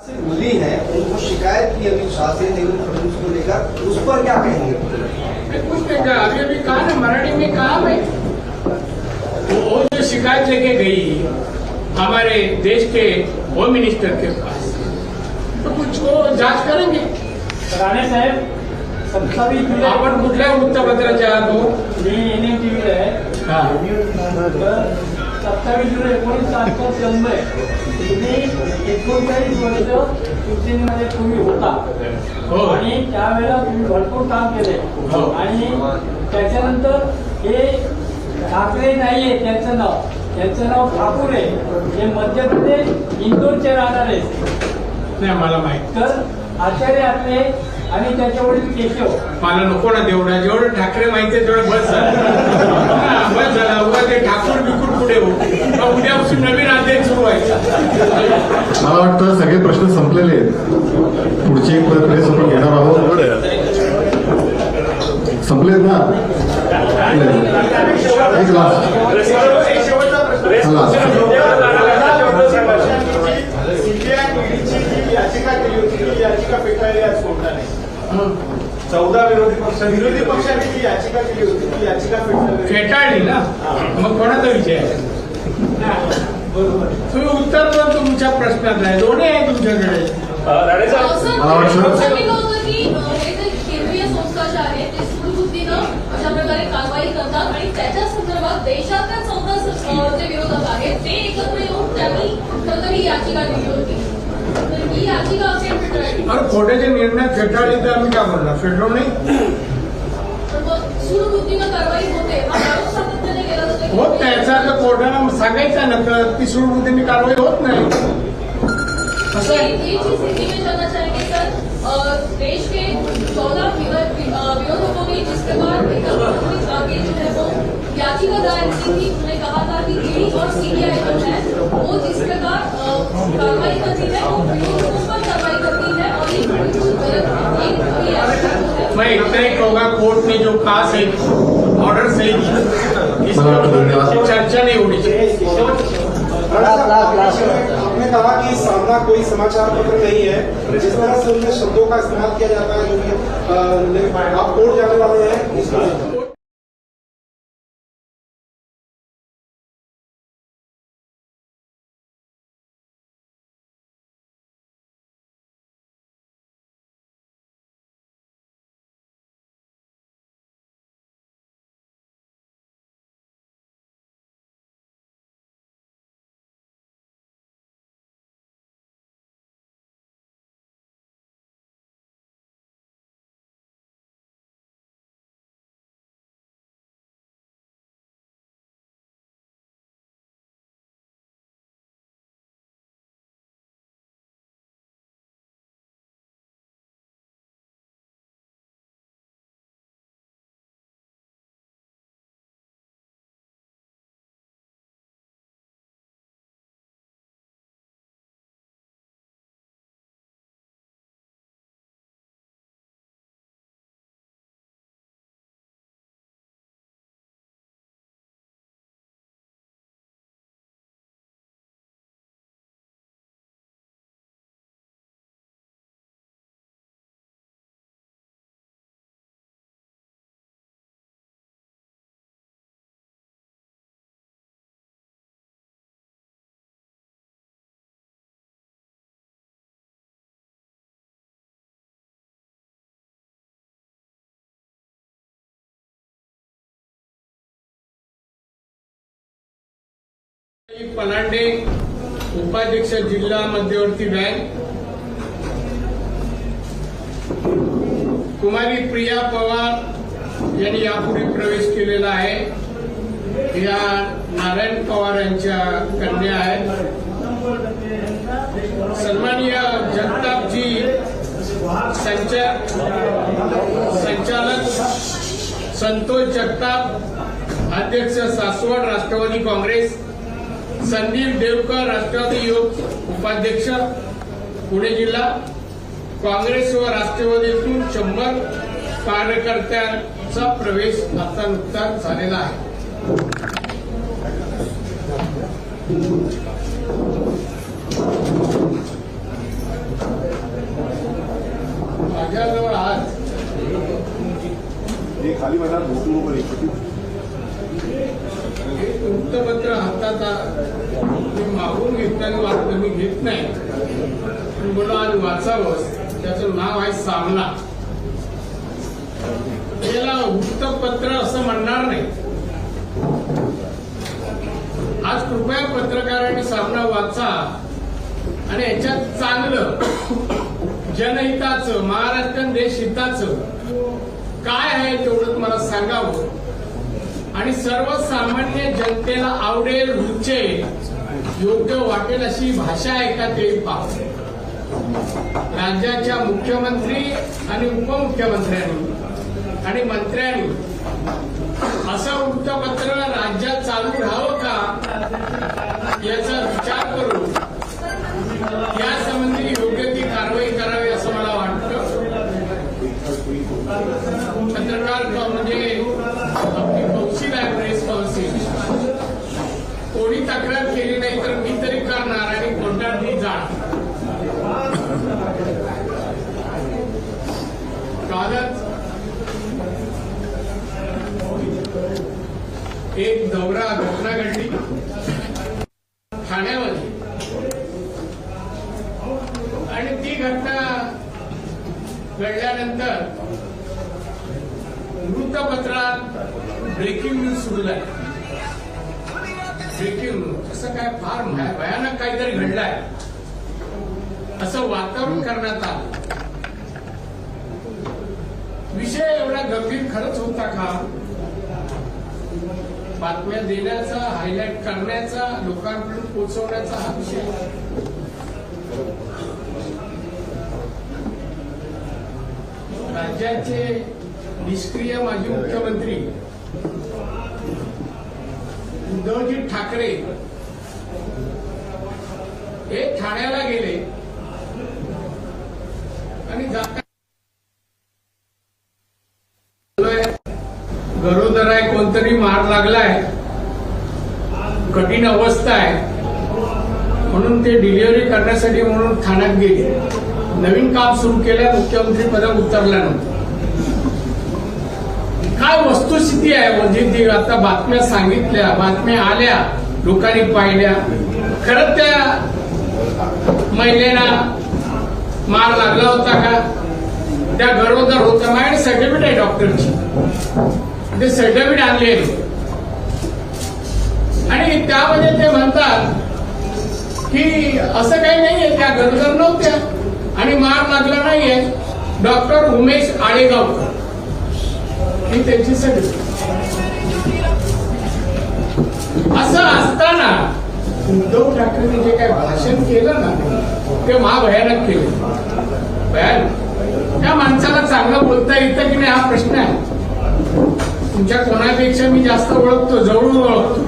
Milli है, उनको शिकायत की अमित शाह से देवेंद्र फडणवीस को लेकर, उस पर क्या कहेंगे? कुछ नहीं कहा, अभी कहा ना, मराठी में कहा भाई। वो जो शिकायत लेके गई हमारे देश के होम मिनिस्टर के पास, तो कुछ वो जांच करेंगे। राणे साहेब, 27 जुलै आपण कुठल्या वृत्तपत्राच्या आहात हो? मी NMTV आहे. 27 जुलै 1960 जन्म आहे. तुम्ही 39 वर्ष शिवसेनेमध्ये तुम्ही होता हो. आणि त्यावेळेला तुम्ही भरपूर काम केले हो. आणि त्याच्यानंतर हे ठाकरे नाहीये त्यांचं नाव ठाकूर आहे. हे मध्य प्रदेश इंदोरचे राहणार आहे. नाही मला माहित. तर आचार्य आपले आणि त्याच्या वडील केशव. मला नको ना तेवढा, जेवढं ठाकरे माहिती आहे तेवढं बस झालं. बस झाला. उगा ते ठाकूर बिकूर पुढे हो, उद्यापासून नवीन अध्याय सुरू व्हायचा. मला वाटतं सगळे प्रश्न संपलेले आहेत. पुढची प्रेस आपण घेणार आहोत. संपलेत ना? एक लास्ट याचिका केली होती, ती याचिका फेटाळली आज कोर्टाने. 14 विरोधी पक्षांनी जी याचिका केली होती, ती याचिका फेटाळली ना, मग कोणाचा विषय आहे? तुम्ही उत्तर पण तुमच्या प्रश्नात नाही, दोन्ही आहे तुमच्याकडे. केंद्रीय संस्था ज्या आहेत ते सुडबुद्धीनं अशा प्रकारे कारवाई करतात आणि त्याच्या संदर्भात देशातल्या 14 जे विरोधक आहेत ते एकत्र येऊन त्यांनी खरं ही याचिका दिली होती. तर ही याचिका असेल फेटाळली. अरे खोट्याचे निर्णय फेटाळले तर आम्ही काय म्हणणार? फेटाळू नाही. तर मग सुडबुद्धीनं कारवाई होते हा आरोप सातत्याने केला जातो. होत नाही याचा अर्थ कोर्टाला सांगायचं ना, ती सुडबुद्धीने कारवाई होत नाही. ये चीज हिंदी में जानना चाहेंगे सर, देश के 14 विरोधकों ने जिस प्रकार आगे जो है वो याचिका दायर की थी, उन्होंने कहा था कि ईडी और सीबीआई जो है वो जिस प्रकार कार्रवाई करती है वो विरोधकों पर कार्रवाई करती है और ये गलत है. मैं इतना ही कहूँगा, कोर्ट ने जो कहा सही ऑर्डर सही दी, इस पर चर्चा नहीं होनी चाहिए. आपने कहा कि सामना कोई समाचार पत्र नहीं है, जिस तरह से उनके शब्दों का इस्तेमाल किया जाता है, जो कि आप कोर्ट जाने वाले हैं इसमें पलांडे उपाध्यक्ष जिल्हा मध्यवर्ती बँक, कुमारी प्रिया पवार यांनी यापूर्वी प्रवेश केलेला आहे. या नारायण पवार यांच्या कन्या आहेत. सन्माननीय जगतापजी संचालक संतोष जगताप, अध्यक्ष सासवड राष्ट्रवादी काँग्रेस, संदीप देवकर राष्ट्रवादी युवक उपाध्यक्ष पुणे जिल्हा, काँग्रेस व राष्ट्रवादीतून 100 कार्यकर्त्यांचा प्रवेश आता नुकताच झालेला आहे. खाली बघा मोठं वृत्तपत्र हातात मी मागून घेतल्याने वाटतं मी घेत नाही, पण मला आज वाचावं. त्याचं नाव आहे सामना. याला वृत्तपत्र असं म्हणणार नाही. आज कृपया पत्रकारांनी सामना वाचा आणि याच्यात चांगलं जनहिताचं, महाराष्ट्र देश हिताचं काय आहे तेवढं मला सांगावं आणि सर्वसामान्य जनतेला आवडेल, रुचेल, योग्य वाटेल अशी भाषा आहे का ते पाहू. राज्याच्या मुख्यमंत्री आणि उपमुख्यमंत्र्यांनी आणि मंत्र्यांनी असं वृत्तपत्र राज्यात चालू राहावं का याचा विचार करून यासंबंधी योग्य ती कारवाई करावी असं मला वाटतं. पत्रकार म्हणजे आपली कौशिक आहे, प्रेस कौन्सिल. कोणी तक्रार केली नाही तर मी तरी करणार आणि कोर्टात मी जाणार. कालच एक घटना घडली ठाण्यामध्ये आणि ती घटना घडल्यानंतर वृत्तपत्रात ब्रेकिंग न्यूज सुरू झाली. ब्रेकिंग न्यूज असं काय फार भयानक काहीतरी घडलंय असं वातावरण करण्यात आलं. विषय एवढा गंभीर खरंच होता का? बातम्या देण्याचा, हायलाइट करण्याचा, लोकांपर्यंत पोहोचवण्याचा हा विषय. राज्याचे निष्क्रिय माजी मुख्यमंत्री उद्धवजी ठाकरे हे ठाण्याला गेले आणि गरोदर आहे, कोणतरी मार लागलाय, कठीण अवस्था आहे म्हणून ते डिलिव्हरी करण्यासाठी म्हणून ठाण्यात गेले. नवीन काम सुरू केलं मुख्यमंत्री पदावर उतरल्यानंतर. काय वस्तुस्थिती आहे म्हणजे ती आता बातम्या सांगितल्या, बातम्या आल्या, लोकांनी पाहिल्या. खरंच त्या महिलेला मार लागला होता का? त्या गरोदर होत्या. माझ्याकडे सर्टिफिकेट आहे डॉक्टरची, ते सर्टिफिकेट आणले आणि त्यामध्ये ते म्हणतात की असं काही नाहीये, त्या गरोदर नव्हत्या आणि मार लागला नाहीये. डॉक्टर उमेश आळेगावकर ही त्यांची सर्टिफिकेट. असं असताना उद्धव ठाकरेंनी जे काही भाषण केलं ना ते महाभयानक केलं. भयानक. त्या माणसाला चांगलं बोलता येतं की नाही हा प्रश्न आहे. तुमच्या कोणापेक्षा मी जास्त ओळखतो, जवळून ओळखतो.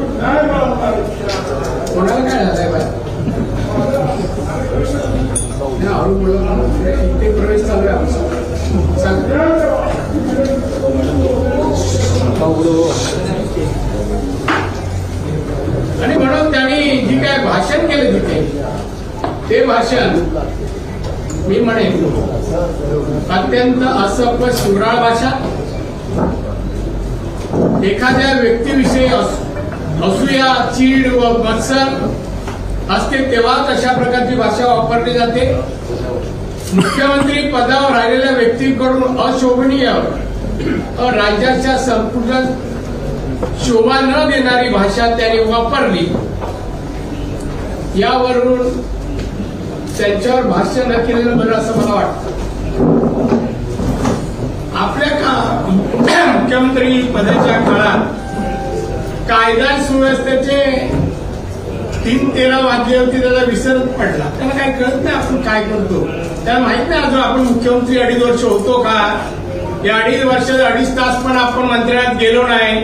कोणाला काय झालंय बाय हळू बोलत इथे प्रवेश चालू आहे आमचा. आणि म्हणून त्यांनी जी काय भाषण केलं तिथे ते भाषण मी म्हणेन अत्यंत असभ्य सुराळ भाषा, एखाद्या व्यक्तीविषयी असूया, चीड व मत्सर असते तेव्हाच अशा प्रकारची भाषा वापरली जाते. मुख्यमंत्री पदावर राहिलेल्या व्यक्तीकडून अशोभनीय राज्याच्या संपूर्ण शोभा न देणारी भाषा त्यांनी वापरली. यावरून त्यांच्यावर भाष्य न केलेलं बरं असं मला वाटतं. आपल्या मुख्यमंत्री पदाच्या काळात कायदा सुव्यवस्थेचे 3-13 वाद्य होती, त्याला विसरत पडला. त्याला काही कळत नाही आपण काय करतो. त्याला माहित नाही अजून आपण मुख्यमंत्री 2.5 वर्ष होतो का, या 2.5 वर्षात 2.5 तास पण आपण मंत्रालयात गेलो नाही,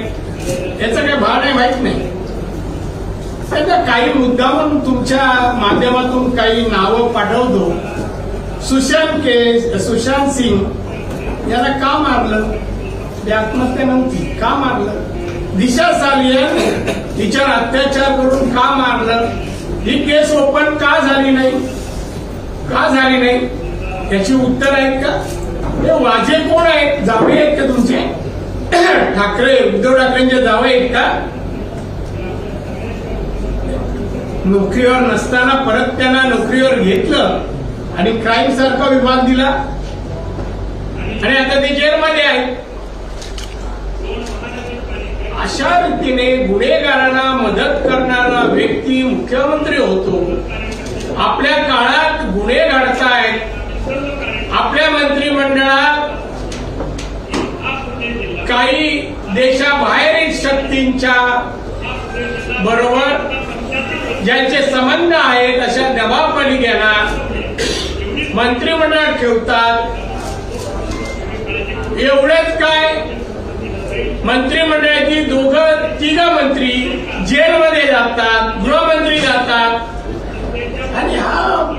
याचा काही भाव नाही, माहित नाही. त्याचा काही मुद्दामून तुमच्या माध्यमातून काही नावं पाठवतो. सुशांत सिंग याला का मारलं? आत्महत्या नव्हती, का मारलं? दिशा सालियन तिच्यावर अत्याचार करून का मारलं? ही केस ओपन का झाली नाही? का झाली नाही याची उत्तर आहेत का? हे वाजे कोण आहेत? जावळे आहेत का तुमचे? उद्धव ठाकरेंचे जावई आहेत का? नोकरीवर नसताना परत त्यांना नोकरीवर घेतलं आणि क्राईम सारखा विभाग दिला आणि आता ते जेलमध्ये आहेत. अशा रीतीने गुन्हेगारांना मदत करणारा व्यक्ती मुख्यमंत्री होतो. आपल्या काळात गुन्हे घडतायत. आपल्या मंत्रिमंडळात काही देशाबाहेरील शक्तींच्या बरोबर ज्यांचे संबंध आहेत अशा दबावपलिकेला मंत्रिमंडळात ठेवतात. एवढेच काय, मंत्रिमंडळातील तिघं मंत्री जेलमध्ये जातात, गृहमंत्री जातात आणि हा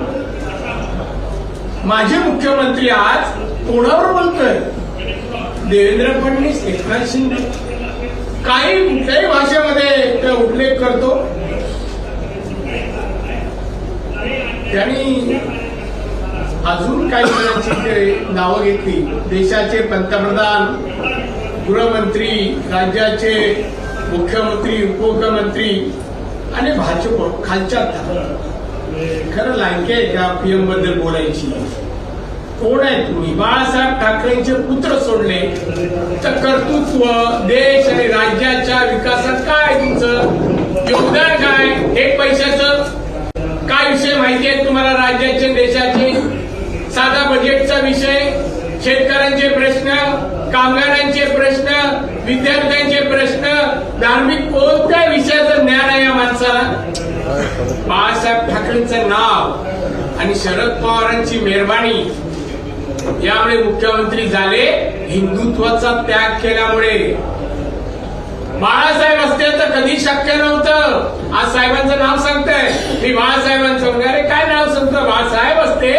माजी मुख्यमंत्री आज कोणावर बोलतोय? देवेंद्र फडणवीस, एकनाथ शिंदे. काही कुठल्याही भाषेमध्ये ते उल्लेख करतो. त्यांनी अजून काही जणांची नावं घेतली. देशाचे पंतप्रधान, गृहमंत्री, राज्याचे मुख्यमंत्री, उपमुख्यमंत्री आणि भाजप खालच्या खरं लायकी आहे का पीएम बद्दल बोलायची? कोण आहे तुम्ही? बाळासाहेब ठाकरेंचे पुत्र सोडले तर कर्तृत्व, देश आणि राज्याच्या विकासात काय तुमचं योगदान? काय एक पैशाचं काय विषय माहिती आहे तुम्हाला? राज्याचे, देशाचे साधा बजेटचा विषय, शेतकऱ्यांचे प्रश्न, कामगारांचे प्रश्न, विद्यार्थ्यांचे प्रश्न, धार्मिक कोणत्या विषयाचं ज्ञान आहे या माणसाला? बाळासाहेब ठाकरेंचं नाव आणि शरद पवारांची मेहरबानी यामुळे मुख्यमंत्री झाले. हिंदुत्वाचा त्याग केल्यामुळे. बाळासाहेब असते तर कधी शक्य नव्हतं. आज साहेबांचं नाव सांगतंय, मी बाळासाहेबांचं म्हणणारे काय नाव सांगतो? बाळासाहेब असते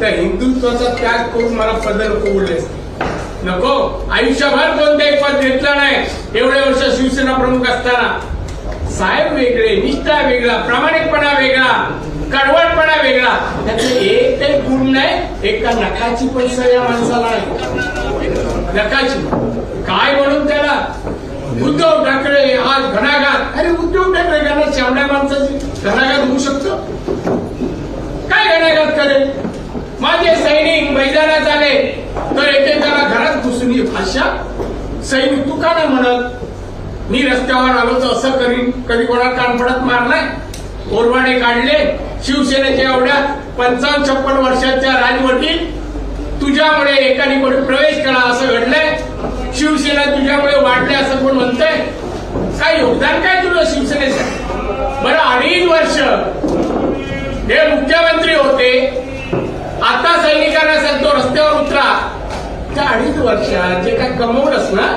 तर हिंदुत्वाचा त्याग करून मला पद नको बोलले असते. नको, आयुष्यभर कोणत्याही पद घेतलं नाही. एवढे वर्ष शिवसेना प्रमुख असताना साहेब वेगळे, निष्ठा वेगळा, प्रामाणिकपणा वेगळा, कडवटपणा वेगळा. त्याचे एक काही गुण नाही. एका नखाची पण सवय या माणसाला आहे. नखाची काय म्हणून त्याला उद्धव ठाकरे आज घणाघात. अरे उद्धव ठाकरे घरात शेवड्या माणसाची घणाघात होऊ शकतो? काय घणाघात करेल? माझे सैनिक मैदानात आले तर एकेकाला घरात घुसून ही भाषा सैनिक तू का नाही म्हणत? मी रस्त्यावर आलो तर असं करीन. कधी कोणा कानफडात मारलाय? ओरवाडे काढले शिवसेनेच्या एवढ्या 55-56 वर्षाच्या राजवटीत तुझ्यामुळे एकाने कोणी प्रवेश केला असं घडलंय? शिवसेना तुझ्यामुळे वाढले असं कोण म्हणतंय? काय योगदान काय तुझं शिवसेनेचं? बरं 2.5 वर्ष हे मुख्यमंत्री होते. आता सैनिकांना सांगतो रस्त्यावर उतरा. त्या 2.5 वर्षात जे काय कमवलंस ना,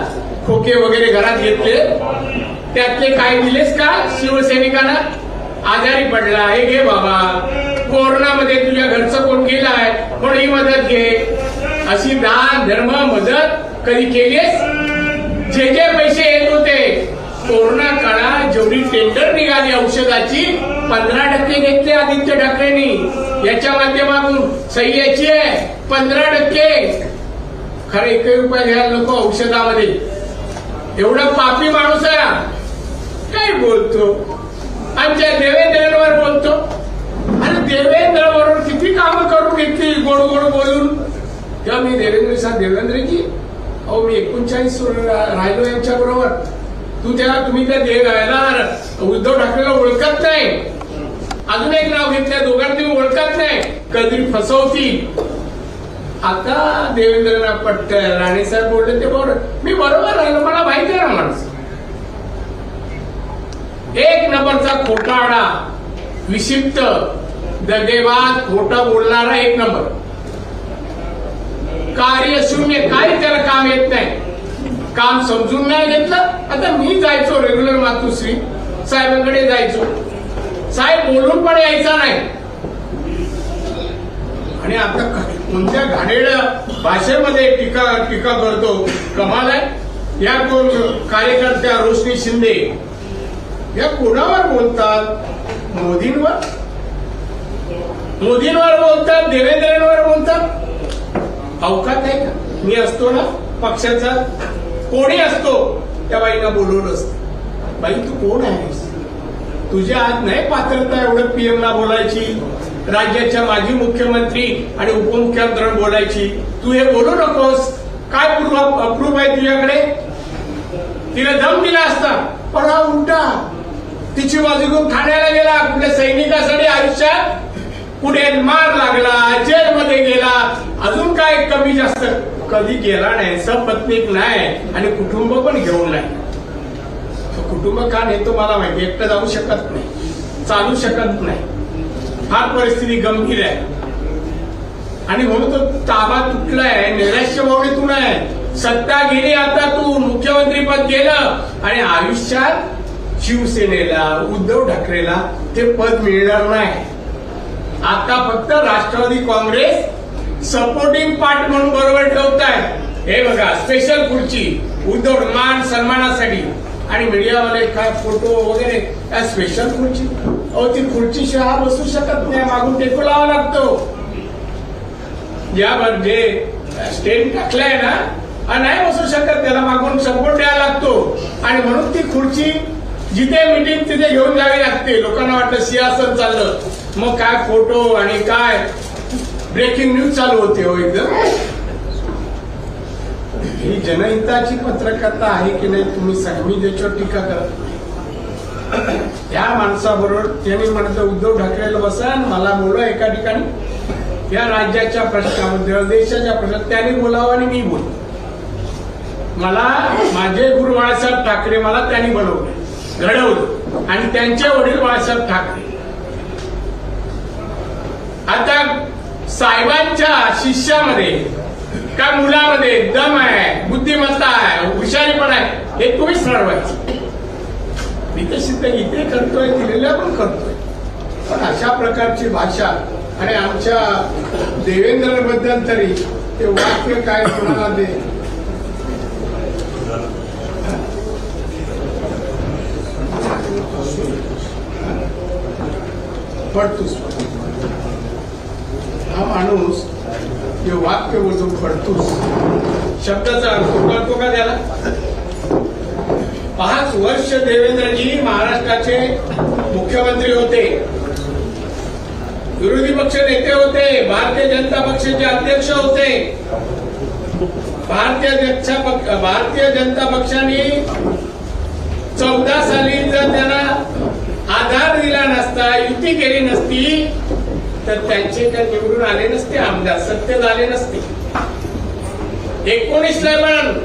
खोके वगैरे घरात घेतले, त्यातले काय दिलेस का शिवसैनिकांना? आजारी पडला, हे घे बाबा. कोरोनामध्ये तुझ्या घरचं कोण गेलाय, कोण ही मदत घे. अशी दान धर्म मदत कधी केलीस? जे जे पैसे येत होते कोरोना काळात जेवढी टेंडर निघाली औषधाची 15% घेतले आदित्य ठाकरेंनी. याच्या माध्यमातून सही याची आहे 15%. खरं 1 रुपया घ्यायला नको औषधामध्ये. एवढा पापी माणूस आहे. काय बोलतो? आमच्या देवेंद्रवर बोलतो. आणि देवेंद्र बरोबर किती कामं करून घेतली गोड गोड बोलून. तेव्हा मी देवेंद्रजी अहो मी 39 राहिलो यांच्या बरोबर. तुम्ही त्या उद्धव ठाकरेला ओळखत नाही. अजून एक नाव घेतलं, दोघांना तुम्ही ओळखत नाही. कधी फसवतील. आता देवेंद्रला पट्ट राणेसाहेब बोलले ते बरोबर. मी बरोबर राहिलो, मला माहिती आहे ना माणूस. 1 नंबरचा खोटारडा, विक्षिप्त, दगेबाज, खोटा बोलणारा 1 नंबर. कार्यशून्य, काही त्याला काम येत नाही. काम समजून नाही घेतलं. आता मी जायचो रेग्युलर मातुश्री साहेबांकडे जायचो. साहेब बोलून पण यायचा नाही. आणि आता कोणत्या घाणेरड्या भाषेमध्ये टीका करतो. कमाल आहे. या 2 कार्यकर्त्या रोशनी शिंदे या कोणावर बोलतात? मोदींवर बोलतात, देवेंद्रांवर बोलतात. अवकात आहे का? मी असतो ना पक्षाचा कोणी असतो त्या बाईला बोलवलं असतं, बाई तू कोण आहेस, तुझ्या आज नाही पात्रता एवढं पीएमला बोलायची, राज्याच्या माजी मुख्यमंत्री आणि उपमुख्यमंत्र्यांना बोलायची, तू हे बोलू नकोस, काय प्रूफ आहे तुझ्याकडे? तिला दम दिला असता, पण हा उलटा तिची बाजू घेऊन ठाण्याला गेला, कुठल्या सैनिकासाठी आयुष्यात पुढे मार लागला, जेलमध्ये गेला, अजून काय कमी जास्त कधी गेला नाही, सपत्नीक नाही आणि कुटुंब पण घेऊन नाही. कुटुंब का नेतो मला माहिती, एकटं जाऊ शकत नाही, चालू शकत नाही, फार परिस्थिती गंभीर आहे आणि म्हणून तो ताबा तुटलाय, नैराश्य भावनेतून आहे. सत्ता गेली, आता तू मुख्यमंत्री पद गेलं आणि आयुष्यात शिवसेनेला उद्धव ठाकरेला ते पद मिळणार नाही. आता फक्त राष्ट्रवादी काँग्रेस सपोर्टिंग पार्ट म्हणून बरोबर ठेवताय. हे बघा स्पेशल खुर्ची उद्धव मान सन्मानासाठी आणि मीडियावाले काय फोटो वगैरे काय स्पेशल खुर्ची, अहो ती खुर्ची शिवाय बसू शकत नाही, मागून टेको लावा लागतो. जे स्टेन टाकलाय ना नाही बसू शकत, त्याला मागून सपोर्ट द्यावा लागतो आणि म्हणून ती खुर्ची जिथे मीटिंग तिथे घेऊन जावी लागते. लोकांना वाटतं सिंहासन चाललं, मग काय फोटो आणि काय ब्रेकिंग न्यूज चालू होते. हो एकदम ही जनहिताची पत्रकारिता आहे की नाही तुम्ही सांगा, मी त्याच्यावर टीका करत नाही. त्या माणसाबरोबर त्यांनी म्हणतं उद्धव ठाकरेला बसा मला बोलवा एका ठिकाणी या राज्याच्या प्रश्नाबद्दल देशाच्या प्रश्नात त्यांनी बोलावं आणि मी बोल. मला माझे गुरु बाळासाहेब ठाकरे मला त्यांनी बनवलं घडवलं आणि त्यांचे वडील बाळासाहेब ठाकरे. आता साहेबांच्या शिष्यामध्ये का मुलामध्ये दम आहे, बुद्धिमत्ता आहे, हुशारीपण आहे हे तुम्हीच ठरवायचं. मी तर सिद्ध इथे करतोय, दिलेल्या पण करतोय, पण अशा प्रकारची भाषा आणि आमच्या देवेंद्रबद्दल तरी ते वाक्य काय कोणाला दे पडतोस. हा माणूस हे वाक्य बोलतो पडतोस, शब्दाचा अर्थ कळतो का त्याला? 5 वर्ष देवेंद्रजी महाराष्ट्राचे मुख्यमंत्री होते, विरोधी पक्ष नेते होते, भारतीय जनता पक्षाचे अध्यक्ष होते. भारतीय जनता पक्षाने 14 साली जर त्यांना आधार दिला नसता, युती केली नसती तर त्यांचे त्या निवडून आले नसते आमदार, सत्तेत आले नसते. 19ला पण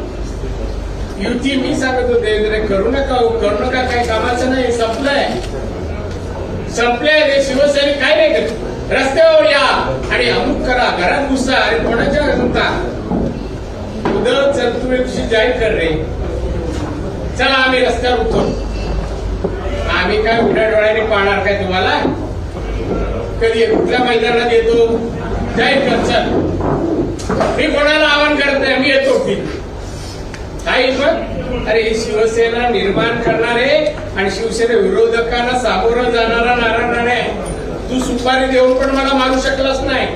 युती मी सांगत होते करू नका काही कामाचं नाही, संपलंय ते शिवसैनिक काय नाही करत, रस्त्यावर या आणि अमुक करा, घरात घुसा, अरे कोणाच्या घरता उद्धव चल तू एक दिवशी जाहीर कर रे, चला आम्ही रस्त्यावर उतरतो. आम्ही काय उघड्या डोळ्याने पाहणार काय तुम्हाला? कधी कुठल्या मैदानात येतो जाहीर कर, चल मी कोणाला आवाहन करत नाही, मी येतो काही पण. अरे ही शिवसेना निर्माण करणारे आणि शिवसेना विरोधकांना सामोरं जाणारा नारायण आहे. तू सुपारी देऊन पण मला मारू शकलास नाही,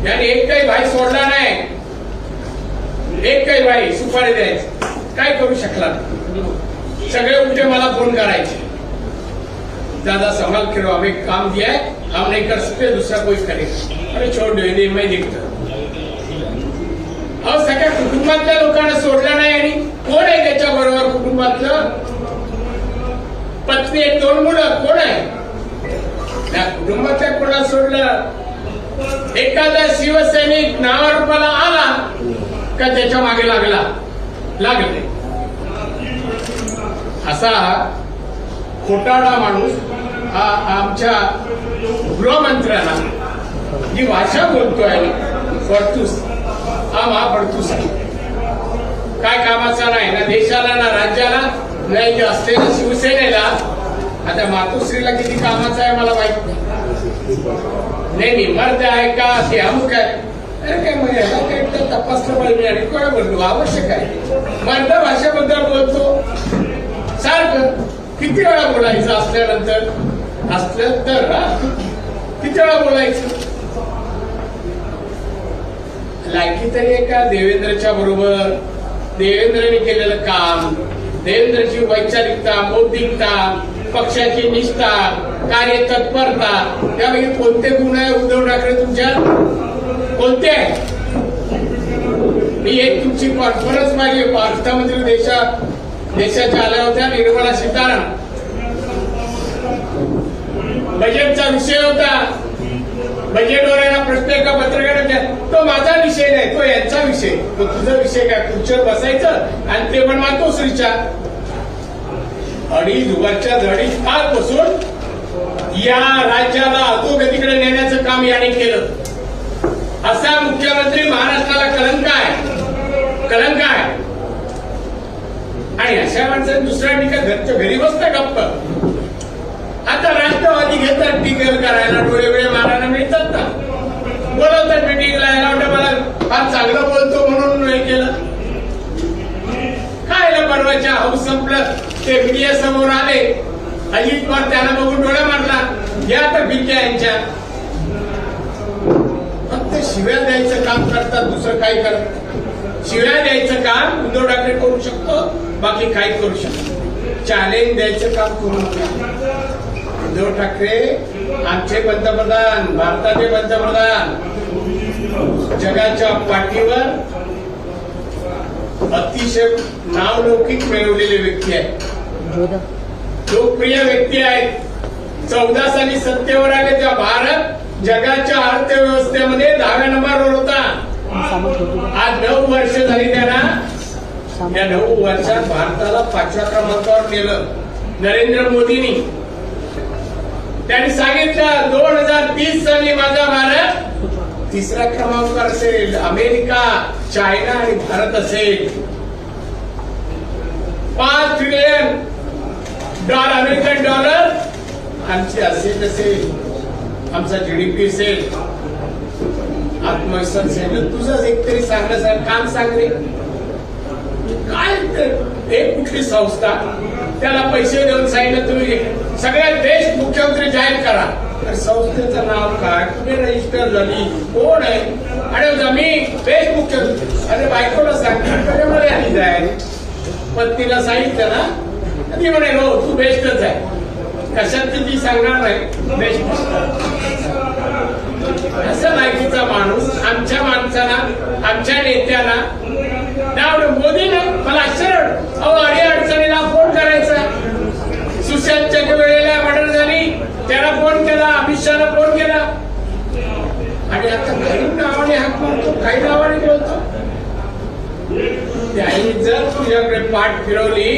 याने एकही भाई सोडला नाही, एकही भाई सुपारी द्यायची काय करू शकला? सगळे उलटे मला फोन करायचे, ज्यादा संभाल के लो, हमें काम दिया है, हम नहीं कर सकते, दूसरा कोई करेगा. अरे छोड़ दो, ये मैं देखतो. अहो सगळ्या कुटुंबातल्या लोकांना सोडलं नाही आणि कोण आहे त्याच्या बरोबर कुटुंबातलं? पत्नी, 2 मुलं, कोण आहे त्या कुटुंबातल्या? कोणाला सोडलं? एखादा शिवसैनिक नावारूपाला आला का त्याच्या मागे लागले. असा खोटारडा माणूस आमच्या गृहमंत्र्यांना जी भाषा बोलतोय पडतूस, हा महापडतूस काय कामाचा नाही ना देशाला ना राज्याला नाही. असलेल्या शिवसेनेला आता मातोश्रीला किती कामाचा आहे मला माहित नाही. मर्द आहे का ते अमुक आहे, अरे काय म्हणजे ह्याला काही तपासलं पाहिजे आणि कोणा बोलतो आवश्यक आहे. मर्द भाषेबद्दल बोलतो सारखं, किती वेळा बोलायचं असल्यानंतर किती वेळा बोलायचं? लायकी तरी आहे का देवेंद्रच्या बरोबर देवेंद्रने केलेलं काम, देवेंद्रची वैचारिकता, बौद्धिकता, पक्षाची निष्ठा, कार्यतत्परता, त्यापैकी कोणते गुण आहे उद्धव ठाकरे तुमच्या? कोणते आहे? मी एक तुमची कॉन्फरन्स पाहिली, अर्थमंत्री देशाच्या आल्या होत्या, निर्मला सीतारामन. बजेटचा विषय होता, बजेटवर आहे प्रश्न एका पत्रकारांच्या. तो माझा विषय नाही, तो यांचा विषय. तो तुझा विषय काय? खुर्चीवर बसायचं आणि ते पण मातोच रिचार्ज 2.5 वर्षाच्या धडीत फार बसून या राज्याला अधोगतीकडे नेण्याचं काम याने केलं. असा मुख्यमंत्री महाराष्ट्राला कलंक आहे, कलंक आहे. आणि अशा माणसाने दुसऱ्या ठिकाणी घरच्या घरी बसतं गप्प. आता राष्ट्रवादी घेतात टिकल करायला, डोळे वेळे मारायला मिळतात ना, बोलवतात मिटिंगला. याला वाटतं मला फार चांगलं बोलतो म्हणून हे केलं. काय परवाच्या हाऊस संपलं, ते मीडिया समोर आले, अजित पवार त्यांना बघून डोळा मारला. या तर फिरक्या यांच्या फक्त शिव्या द्यायचं काम करतात, दुसरं काय करत? शिव्या द्यायचं काम उद्धव ठाकरे करू शकतो, बाकी काय करू शकतो? चॅलेंज द्यायचं काम करू नका. उद्धव ठाकरे आमचे पंतप्रधान, भारताचे पंतप्रधान, जगाच्या पाठीवर अतिशय नावलौकिक मिळवलेले व्यक्ती आहेत, लोकप्रिय व्यक्ती आहेत. 14 साली सत्तेवर आले तेव्हा भारत जगाच्या अर्थव्यवस्थेमध्ये 10व्या नंबरवर होता. आज 9 वर्ष झाली त्यांना. या 9 वर्षात भारताला 5व्या क्रमांकावर नेलं नरेंद्र मोदींनी. त्यांनी सांगितलं 2030 साली माझा भारत 3ऱ्या क्रमांकावर असेल, अमेरिका, चायना आणि भारत असेल. 5 ट्रिलियन अमेरिकन डॉलर आमची असेल असेल, आमचा जीडीपी असेल. आत्मविश्वास असेल. तुझंच एक तरी सांगण्यासारखं काम सांग रे. काय एक कुठली संस्था त्याला पैसे देऊन सांगितलं तुम्ही सगळ्यात बेस्ट मुख्यमंत्री जाहीर करा. तर संस्थेचं नाव काय, तुम्ही रजिस्टर झाली, कोण आहे? आणि मी बेस्ट मुख्यमंत्री. अरे बायकोला सांगितलं आली जाय, पत्नीला सांगितलं ना, ती म्हणे हो तू बेस्टच आहे. कशात ती सांगणार नाही बेस्ट. असं लायकीचा माणूस आमच्या माणसाला, आमच्या नेत्याला मोदीने मला शरण अडचणीला फोन करायचा. सुशांतच्या वेळेला मर्डर झाली, त्याला फोन केला, अमित शहाला फोन केला. आणि आता काही नावाने हाक मारतो, काही नावाने बोलतो. त्याने जर तुझ्याकडे पाठ फिरवली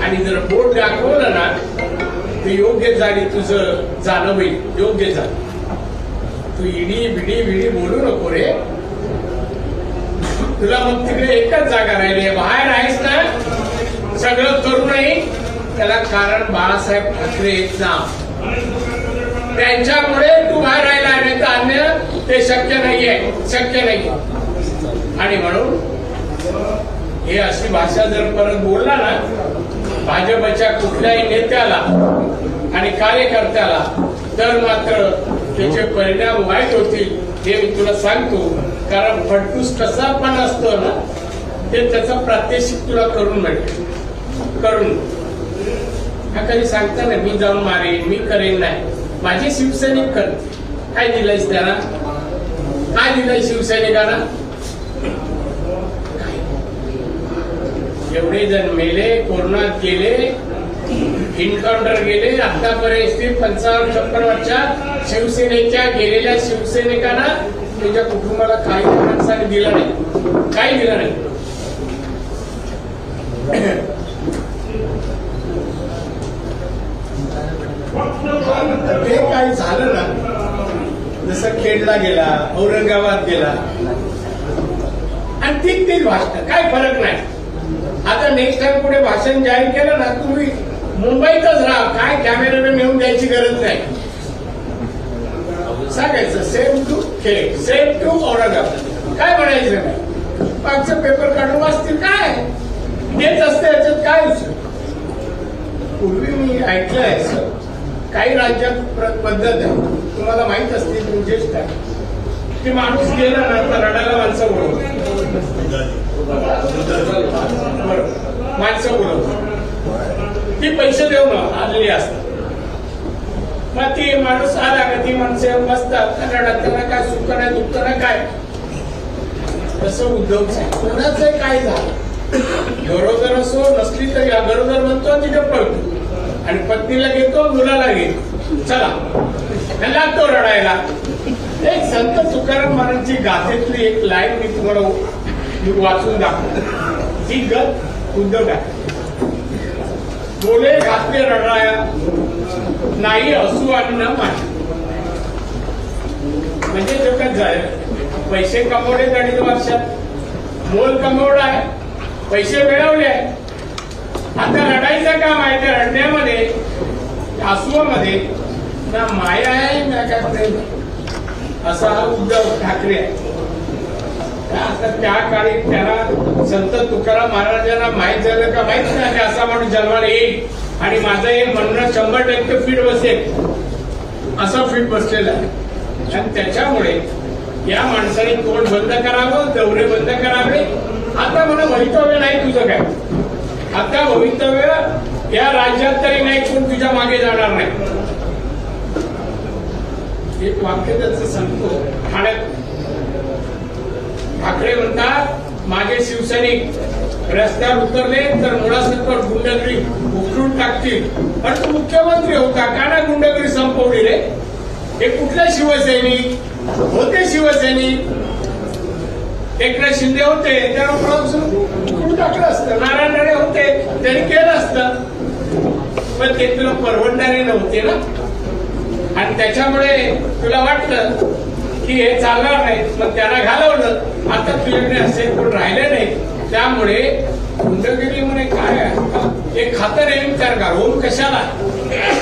आणि जर बोट दाखवलं ना, तर योग्य झाली, तुझं जाणं होईल, योग्य झालं. तू इडी बिडी बोलू नको रे. तुला मग तिकडे एकच जागा राहिली, बाहेर आहेस ना, सगळं करूनही त्याला कारण बाळासाहेब ठाकरे नाव, त्यांच्यामुळे तू बाहेर राहिला. नाही तर अन्य ते शक्य नाहीये, शक्य नाही. आणि म्हणून हे अशी भाषा जर परत बोलला ना भाजपच्या कुठल्याही नेत्याला आणि कार्यकर्त्याला, तर मात्र त्याचे परिणाम वाईट होतील, हे मी तुला सांगतो. कारण फडतूस कसा पण असतो ना, ते त्याचा प्रात्यक्षिक तुला करून मिळते. करून हा कधी सांगता ना मी जाऊन मारेन, मी करेन, नाही. माझी शिवसैनिक करते. काय दिलंयस त्याला? काय दिलंय शिवसैनिकांना? एवढे जण मेले, कोरोनात गेले, एन्काउंटर गेले. आतापर्यंत 55-56 वर्षात शिवसेनेच्या गेलेल्या शिवसैनिकांना त्याच्या कुटुंबाला काही माणसाने दिलं नाही, काही दिलं नाही. ते काही झालं ना, जसं खेडला गेला, औरंगाबाद गेला, आणि तीच भाषण, काय फरक नाही. आता नेक्स्ट टाइम पुढे भाषण जाहीर केलं ना, तुम्ही मुंबईतच राहा, काय कॅमेरामॅन नेऊन द्यायची गरज नाही. सांगायचं same to Khed, same to Aurangabad, काय म्हणायचं नाही. मागचं पेपर काढून वाचतील, काय हेच असतं याच्यात काय. पूर्वी मी ऐकलंय सर, काही राज्यात पद्धत आहे, तुम्हाला माहित असते, ज्येष्ठ आहे, की माणूस गेला ना तर रडायला माणसं बोलवतात. माणसं बोलवतात ती पैसे देऊन आलेली असतात. मग ती माणूस आला का ती माणसं बसतात रडत, त्यांना काय सुख नाही दुःख नाही काय. तसं उद्योग आहे. कोणाचं काय झालं गरोदर असो नसली तरी गरोदर म्हणतो तिथे पळतो आणि पत्नीला घेतो मुलाला घेतो चला लागतो रडायला. एक संत तुकाराम महाराजांची गाथेतली एक लाईन मी तुम्हाला वाचून दाखवतो. ही गत उद्योग आहे. बोले घातले रडाया नाही असू आणि न माने. म्हणजे जगात पैसे कमवले 2.5 वर्षात मोल कमवला आहे पैसे मिळवले आहे. आता रडायचं काम आहे. त्या रडण्यामध्ये आसुवामध्ये ना माया आहे ना काय प्रेम असा उद्धव ठाकरे आहे. आता त्या काळी त्याला संत तुकाराम महाराजांना माहीत झालं का माहित नाही असा माणूस जन्माला येईल आणि माझं हे म्हणणं 100% फिट बसेल असं फिट बसलेलं आहे. आणि त्याच्यामुळे या माणसाने तोंड बंद करावं दौरे बंद करावे. आता मला भवितव्य नाही तुझं काय. आता भवितव्य या राज्यात तरी नाही कोण तुझ्या मागे जाणार नाही. एक वाक्य त्याचं सांगतो. ठाण्यात ठाकरे म्हणतात माझे शिवसैनिक रस्त्यावर उतरले तर मुळासकट गुंडगिरी उकळून टाकतील. पण तू मुख्यमंत्री होता का ना गुंडगिरी संपवली रे. हे कुठले शिवसैनिक होते. शिवसैनिक एकनाथ शिंदे होते त्याला उकळून टाकलं असतं. नारायण राणे होते त्यांनी केलं असतं. पण ते तुला परवडणारे नव्हते ना. आणि त्याच्यामुळे तुला वाटलं की हे चालणार नाही मग त्यांना घालवलं. आता तुझ्याकडे असे कोण राहिले नाही. त्यामुळे गुंडगिरी म्हणे काय एक खातं नेहमी विचार कर होऊन कशाला.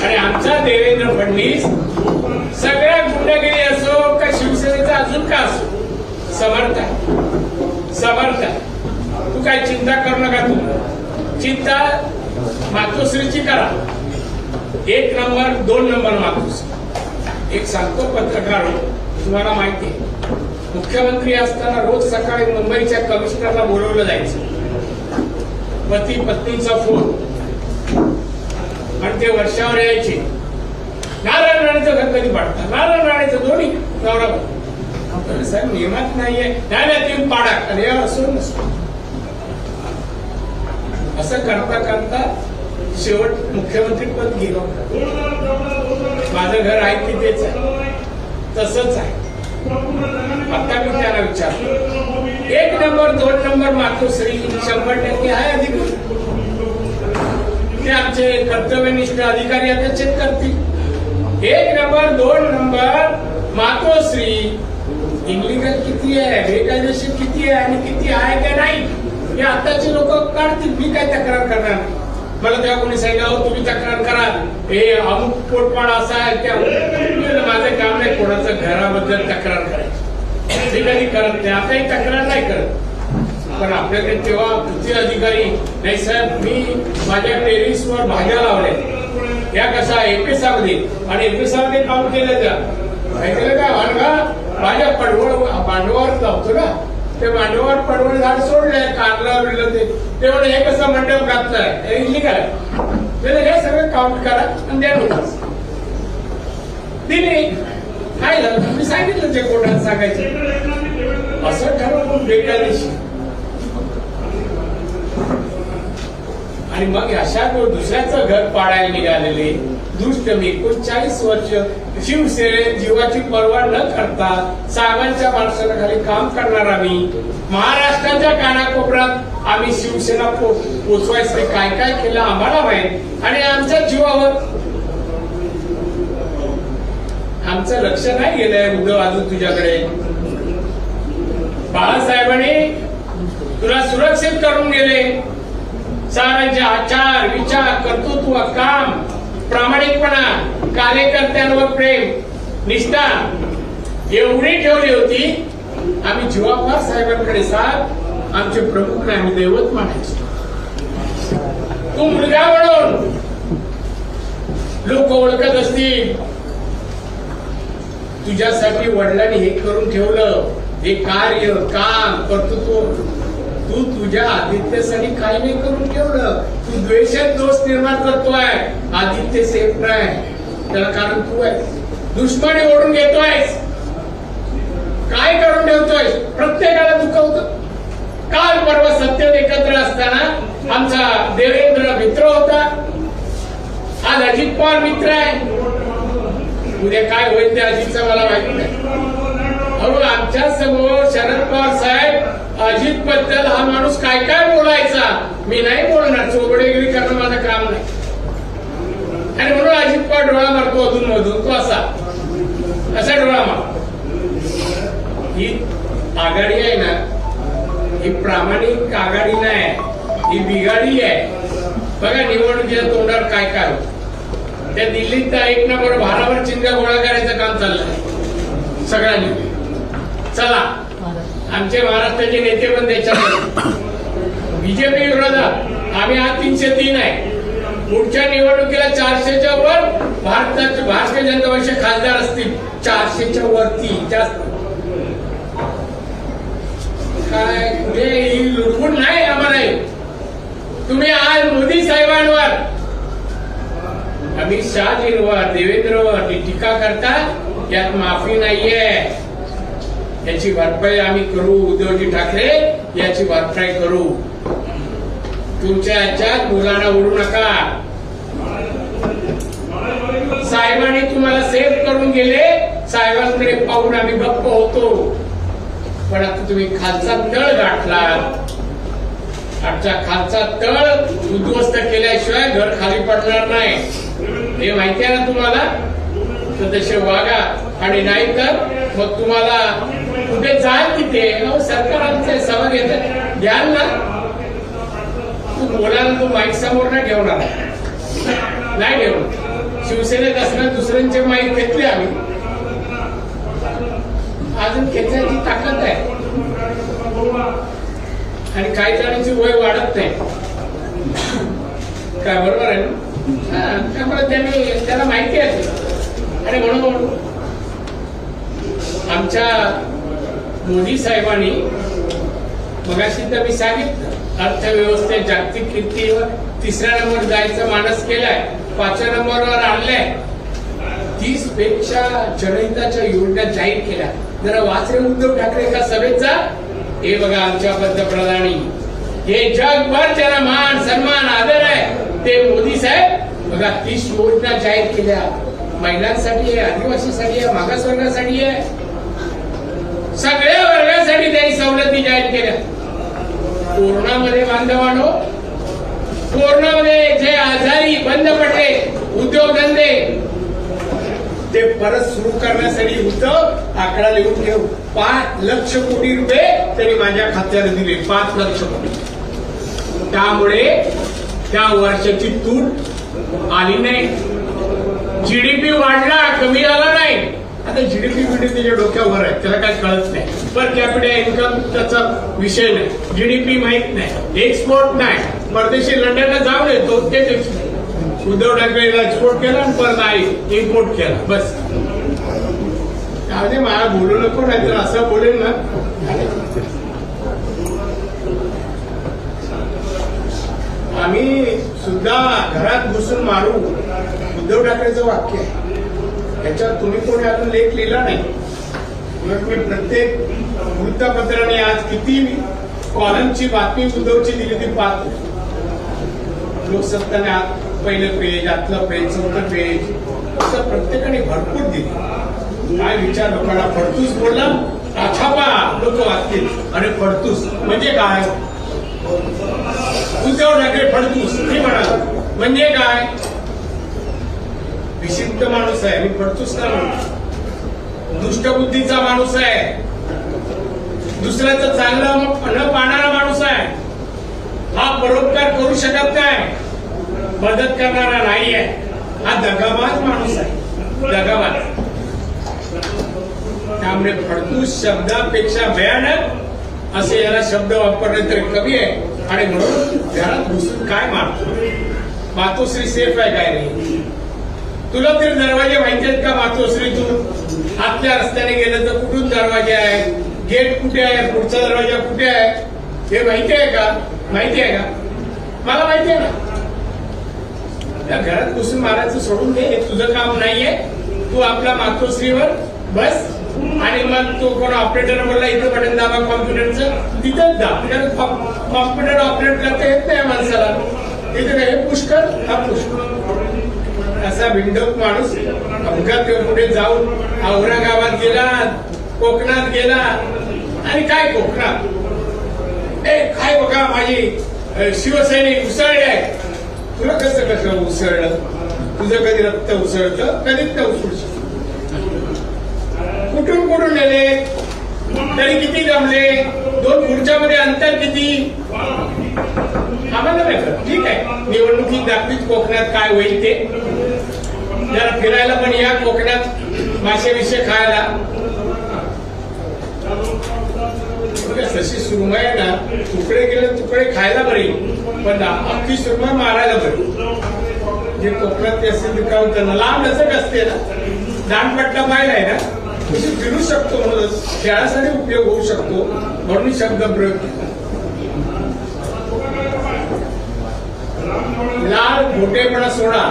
आणि आमचा देवेंद्र फडणवीस सगळ्या गुंडगिरी असो का शिवसेनेचा अजून का असो समर्थ आहे. समर्थ आहे. तू काय चिंता करू नका. तू चिंता मातोश्रीची करा. 1 नंबर 2 नंबर मातोश्री. एक सांगतो पत्रकार तुम्हाला माहिती आहे मुख्यमंत्री असताना रोज सकाळी मुंबईच्या कमिशनरला बोलवलं जायचं. पती पत्नीचा फोन आणि ते वर्षावर यायचे. नारायण राणेचं घर कधी पाडतात. नारायण राणेचं दोन्ही नवरा साहेब नियमात नाहीये. नाही तुम्ही पाडा आणि असो नसतो. असं करता करता शेवट मुख्यमंत्री पद गेलो. माझं घर आहे की तेच आहे तसंच आहे. आता मी त्याला विचारतो 1 नंबर 2 नंबर मातोश्री 100% आहे अधिकारी. ते आमचे कर्तव्यनिष्ठ अधिकारी आता चेक करतील. 1 नंबर 2 नंबर मातोश्री इनलिगल किती आहे बेकायदेशीर किती आहे आणि किती आहे का नाही हे आताचे लोक काढतील. मी काय तक्रार करणार. मला तेव्हा कोणी सांगितलं तुम्ही तक्रार करा हे अमुक पोटपाडा असा आहे त्या माझं काम नाही कोणाचं घराबद्दल तक्रार करायची. ते कधी करत नाही. आताही तक्रार नाही करत. पण आपल्याकडे तेव्हा किती अधिकारी नाही साहेब मी माझ्या टेरिसवर भाज्या लावल्या या कसा एपिसामध्ये आणि एपिसामध्ये काम केलं त्या ऐकलं का वाणगा माझ्या पांडवावर लावतो ना ते मांडवावर पडवळ झाड सोडलंय कारला बिडलं ते म्हणे हे कसं मंडप घातलंय हे इलिगल आहे. हे सगळं काउंट करा आणि द्या नोटीस दिली. काय झालं मी सांगितलं ते कोर्टात सांगायचं असं ठरवून बेकायदेशीर. आणि मग अशा दुसऱ्याचं घर पाडायला निघालेले दुष्ट मी 39 वर्ष शिवसेनेत जीवाची पर्वा न करता साहेबांच्या माणसाला काम करणार आम्ही महाराष्ट्राच्या कानाकोपऱ्यात आम्ही शिवसेना पोचवायचं काय काय केलं आम्हाला माहित. आणि आमच्या जीवावर आमचं लक्ष नाही गेलंय उद्धव अजून तुझ्याकडे. बाळासाहेबांनी तुला सुरक्षित करून गेले. सारांचे आचार विचार कर्तृत्व काम प्रामाणिकपणा कार्यकर्त्यांवर प्रेम निष्ठा एवढी ठेवली होती. आम्ही जीवाभार साहेबांकडे साथ आमचे प्रमुख आम्ही दैवत मानायचो. तू मुलगा म्हणून लोक ओळखत असतील तुझ्यासाठी वडिलांनी हे करून ठेवलं, हे कार्य काम कर्तृत्व तू तुझ्या आदित्यसाठी काही नाही करून ठेवलं. तू द्वेषात दोष निर्माण करतोय. आदित्य सेफ नाही त्याला, कारण तू आहे. दुश्मनी ओढून घेतोयस, काय करून ठेवतोय, प्रत्येकाला दुखवतो. काल परवा सत्तेत एकत्र असताना आमचा देवेंद्र मित्र होता, आज अजित पवार मित्र आहे. उद्या काय होईल ते अजितचं मला माहिती नाही. अहो, आमच्या समोर शरद पवार साहेब अजित बद्दल हा माणूस काय काय बोलायचा, मी नाही बोलणार. चोबडेगिरी करणं माझं काम नाही. आणि म्हणून अजित पवार डोळा मारतो अधून मधून, तो असा डोळा मारतो. ही आघाडी आहे ना, ही प्रामाणिक आघाडी नाही, ही बिघाडी आहे. बघा निवडणुकीच्या तोंडावर काय काय होतं. त्या दिल्लीत तर एक नंबर भारावर चिंध्या गोळा करायचं काम चाललंय सगळ्यांनी. चला, आमचे महाराष्ट्राचे नेते पण त्याच्यात बीजेपी विरोधात आम्ही हा 303 आहे. पुढच्या निवडणुकीला 400च्या वर भारतीय जनता पक्ष खासदार असतील, 400च्या वरती जास्त. काय ही लुडबुड नाही आम्हाला. तुम्ही आज मोदी साहेबांवर, अमित शहाजींवर, देवेंद्रवर टीका करता, यात माफी नाहीये. याची भरपाई आम्ही करू. उद्धवजी ठाकरे याची भरपाई करू. तुमच्या याच्यात मुलांना ओढू नका. साहेबांनी तुम्हाला सेव्ह करून गेले, साहेबांकडे पाहून आम्ही गप्प होतो. पण आता तुम्ही खालचा तळ गाठला. आमचा खालचा तळ उद्ध्वस्त केल्याशिवाय घर खाली पडणार नाही, हे माहिती आहे ना तुम्हाला. तर तसे वागा. आणि नाही तर मग तुम्हाला कुठे जाल तिथे सरकार आमचे सभा घेत घ्याल ना. तू बोलायला तू माईक समोर नाही ठेवणार, नाही ठेवणार. शिवसेनेत असणार दुसऱ्यांचे माईक घेतले आम्ही, अजून खेचायची ताकद आहे. आणि काही जणांची वय वाढत नाही, काय बरोबर आहे ना. त्यामुळे त्याला माहिती आहे. आणि म्हणून आमच्या मोदी साहेबांनी मगाशी तर मी सांगितलं, अर्थव्यवस्थेत जागतिक कीर्तीवर 3ऱ्या नंबर जायचा मानस केलाय, 5व्या नंबरवर आणलाय. 30 पेक्षा जनहिताच्या योजना जाहीर केल्या. जरा वाचले उद्धव ठाकरे एका सभेत जा. हे बघा आमच्या पंतप्रधानी, हे जगभर ज्याला मान सन्मान आदर आहे ते मोदी साहेब. बघा 30 योजना जाहीर केल्या. महिलांसाठी आहे, आदिवासीसाठी आहे, मागासवर्गासाठी आहे, सगळ्या वर्गासाठी त्यांनी सवलती जाहीर केल्या. कोरोनामध्ये बांधवांनो, कोरोनामध्ये जे आजारी बंद पडले उद्योगधंदे, ते परत सुरू करण्यासाठी उद्धव आकडा लिहून ठेव. 5 लाख कोटी रुपये त्यांनी माझ्या खात्याला दिले. 5 लाख कोटी. त्यामुळे त्या वर्षाची तूट आली नाही. जीडीपी वाढला, कमी झाला नाही. आता जीडीपी त्याच्या डोक्यावर आहे, त्याला काय कळत नाही. पर कॅपिटल इन्कम त्याचा विषय नाही. जीडीपी माहित नाही, एक्सपोर्ट नाही. परदेशी लंडनला जाऊन येतो तेच. उद्धव ठाकरेला एक्सपोर्ट केला आणि परत नाही इम्पोर्ट केला. बस त्यामध्ये मला बोलू नको, नाही तर असं बोलेल ना. आम्ही सुद्धा घरात घुसून मारू, उद्धव ठाकरेचं वाक्य आहे. याच्यात तुम्ही कोणी अजून लेख लिहिला नाही. मी प्रत्येक वृत्तपत्राने आज किती कॉलमची बातमी उद्धवची दिली ती पाहतो. लोकसत्ताने आज पहिलं पेज, आतलं पेज, 4थं पेज, असं प्रत्येकाने भरपूर दिली. काय विचार लोकांना. फडतूस बोलला, छापा, लोक वाचतील. अरे फडतूस म्हणजे काय? उद्धव ठाकरे फडतूस हे म्हणाल म्हणजे काय? विशिष्ट माणूस आहे, मी फडतूस का म्हणतो? दुष्टबुद्धीचा माणूस आहे, दुसऱ्याचं चांगलं न पाहणारा माणूस आहे. हा परोपकार करू शकत नाही, मदत करणारा नाही आहे. हा दगाबाज माणूस आहे, दगाबाज. त्यामुळे फडतूस शब्दापेक्षा भयानक असे याला शब्द वापरले तरी कमी आहे. आणि म्हणून घरात घुसून काय मारतो? मातोश्री सेफ आहे काय नाही? तुला तरी दरवाजे माहिती आहेत का मातोश्रीतून आतल्या रस्त्याने गेलं तर कुठून दरवाजे आहे, गेट कुठे आहे, पुढचा दरवाजा कुठे आहे, हे माहिती आहे का? माहिती आहे का? मला माहिती आहे ना. त्या घरात घुसून मारायचं सोडून दे, हे तुझं काम नाहीये. तू आपल्या मातोश्रीवर बस आणि मग तू कोण ऑपरेटर बोलला इथं बटन दाबा कॉम्प्युटरचं, तिथंच दाब. कॉम्प्युटर ऑपरेट करता येत नाही माणसाला. तिथे हे पुष्कर, हा पुष्कर असा बिंडोक माणूस अपघात पुढे जाऊन औरंगाबाद गेला, कोकणात गेला. आणि काय कोकणात काय बघा माझी शिवसैनिक उसळले आहे. तुला कसं उसळलं? तुझं कधी रक्त उसळतं? कधीच नाही उसळशील. कुठून नेले, तरी किती जमले, 2 खुर्च्यामध्ये अंतर किती आम्हाला नाही कळत. ठीक आहे, निवडणुकीत दाखवीत कोकणात काय होईल ते. जरा फिरायला पण या कोकणात, मासे विषय खायला. तशी सुरमई ना, तुकडे गेले तुकडे खायला बरी, पण अख्खी सुरमई मारायला बरी. जे कोकणात असेल ते काय होतं ना, लांब लचक असते ना, दांडपट्टा पाहिलाय ना, तशी फिरू शकतो म्हणून खेळासाठी उपयोग होऊ शकतो म्हणून शब्द प्रयोग केला. लाल घोटेपणा सोडा,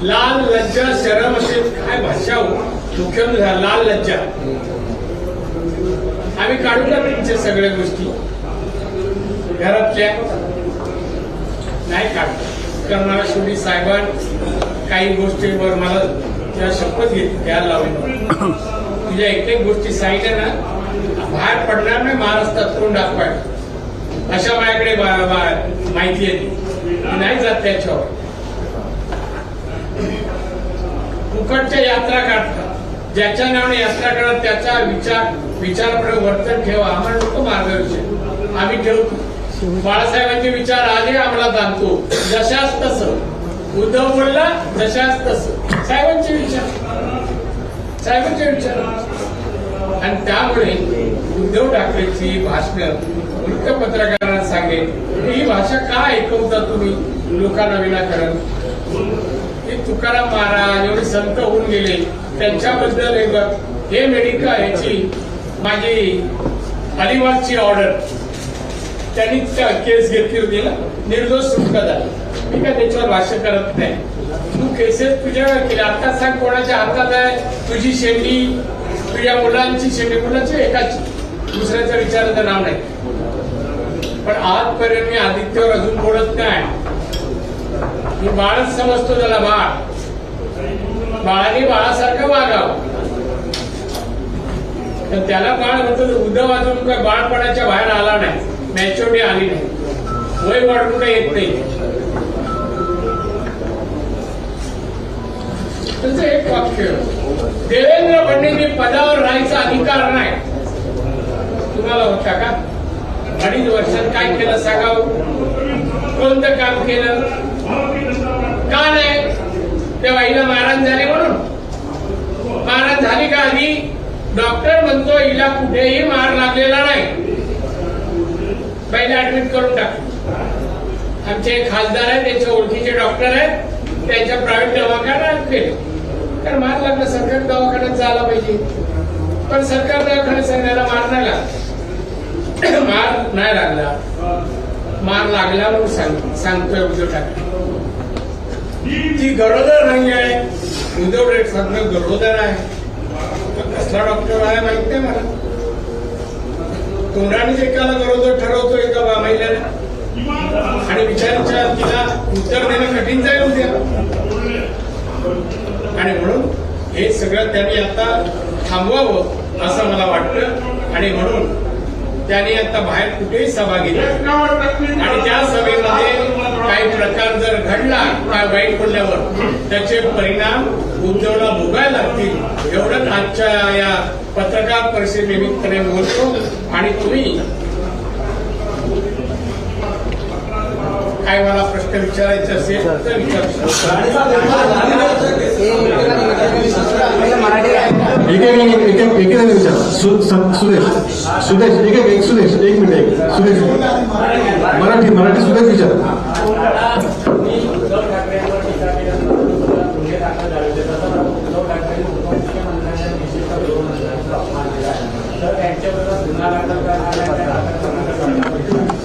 लाल लज्जा शरम असे काय भाषा हो. मुख्यमंत्री लाल लज्जा आम्ही काढू का तुमच्या सगळ्या गोष्टी घरातल्या? नाही काढतो. करणारा शेवटी साहेबां काही गोष्टींवर मला त्या शपथ घ्यायला लावली. तुझ्या एक गोष्टी सांगितल्या ना, बाहेर पडणार नाही महाराष्ट्रात तोंड दाखवायला, अशा माझ्याकडे माहिती आहे. नाही जात त्याच्यावर. फुकटच्या यात्रा काढतात. ज्याच्या नावाने यात्रा करत त्याचा विचार वर्तन ठेवा. आम्हाला नको मार्गदर्शन, आम्ही ठेवतो. बाळासाहेबांचे विचार आले अंमलात आणतो, जशाच तसं. उद्धव बोलला जशाच तसं. साहेबांचे विचार. आणि त्यामुळे उद्धव ठाकरेची भाषण वृत्तपत्रकारांना सांगेल, ही भाषा का ऐकवता तुम्ही लोकांना विनाकारण? तुकाराम महाराज एवढे संत होऊन गेले, त्यांच्याबद्दल हे मेडिका याची माझी अलिबागची ऑर्डर त्यांनी केस घेतली होती ना, निर्दोष सुटका झाली. मी काय त्याच्यावर भाष्य करत नाही. तू केसेस तुझ्यावर केल्या, आता सांग कोणाच्या हातात आहे तुझी शेंडी, तुझ्या मुलांची शेंडी, मुलाची एकाची, दुसऱ्याचं विचाराचं नाव नाही. पण आजपर्यंत मी आदित्यवर अजून बोलत नाही. मी बाळच समजतो त्याला. बाळाने बाळासारखं वागावं. तर त्याला बाळ म्हणतो. उद्धव अजून काय बाळपणाच्या बाहेर आला नाही, मॅच्युरिटी आली नाही, वय वाढवून येत नाही. त्याचं एक वाक्य, देवेंद्र फडणवीस पदावर राहायचा अधिकार नाही. तुम्हाला होता का? 2.5 वर्षात काय केलं सांगावं? कोणतं काम केलं? का नाही? त्या बाईला मारहाण झाली म्हणून. मारहाण झाली का आधी? डॉक्टर म्हणतो हिला कुठेही मार लागलेला नाही, बाईला ऍडमिट करून टाकलं. आमचे खासदार आहेत, त्यांच्या ओळखीचे डॉक्टर आहेत, त्यांच्या प्रायव्हेट दवाखान्यात केले. तर मार लागला, सरकारी दवाखान्यात जायला पाहिजे. पण सरकारी दवाखान्यात सांगायला मार नाही लागला. मार नाही लागला, मार लागला म्हणून सांगतोय उद्धव ठाकरे. ती गरोदर नाही आहे. उद्धव ठाकरे गरोदर आहे. कसला डॉक्टर आहे माहित नाही मला. तोंडानेच एकाला गरोदर ठरवतो एका महिलेला, आणि विचारांच्या तिला उत्तर देणं कठीण जाईल उद्या. आणि म्हणून हे सगळं त्यांनी आता थांबवावं असं मला वाटतं. आणि म्हणून त्यांनी आता बाहेर कुठेही सभा घेतली, आणि त्या सभेमध्ये काही प्रकार जर घडला काय वाईट पडल्यावर त्याचे परिणाम उद्धवला भोगायला लागतील एवढंच आजच्या या पत्रकार परिषदेनिमित्ताने बोलतो. आणि तुम्ही काय मला प्रश्न विचारायचे असेल तर विचारू शकता. सुदेश एक मिनिट सुदेश मराठी सुदेश विचार.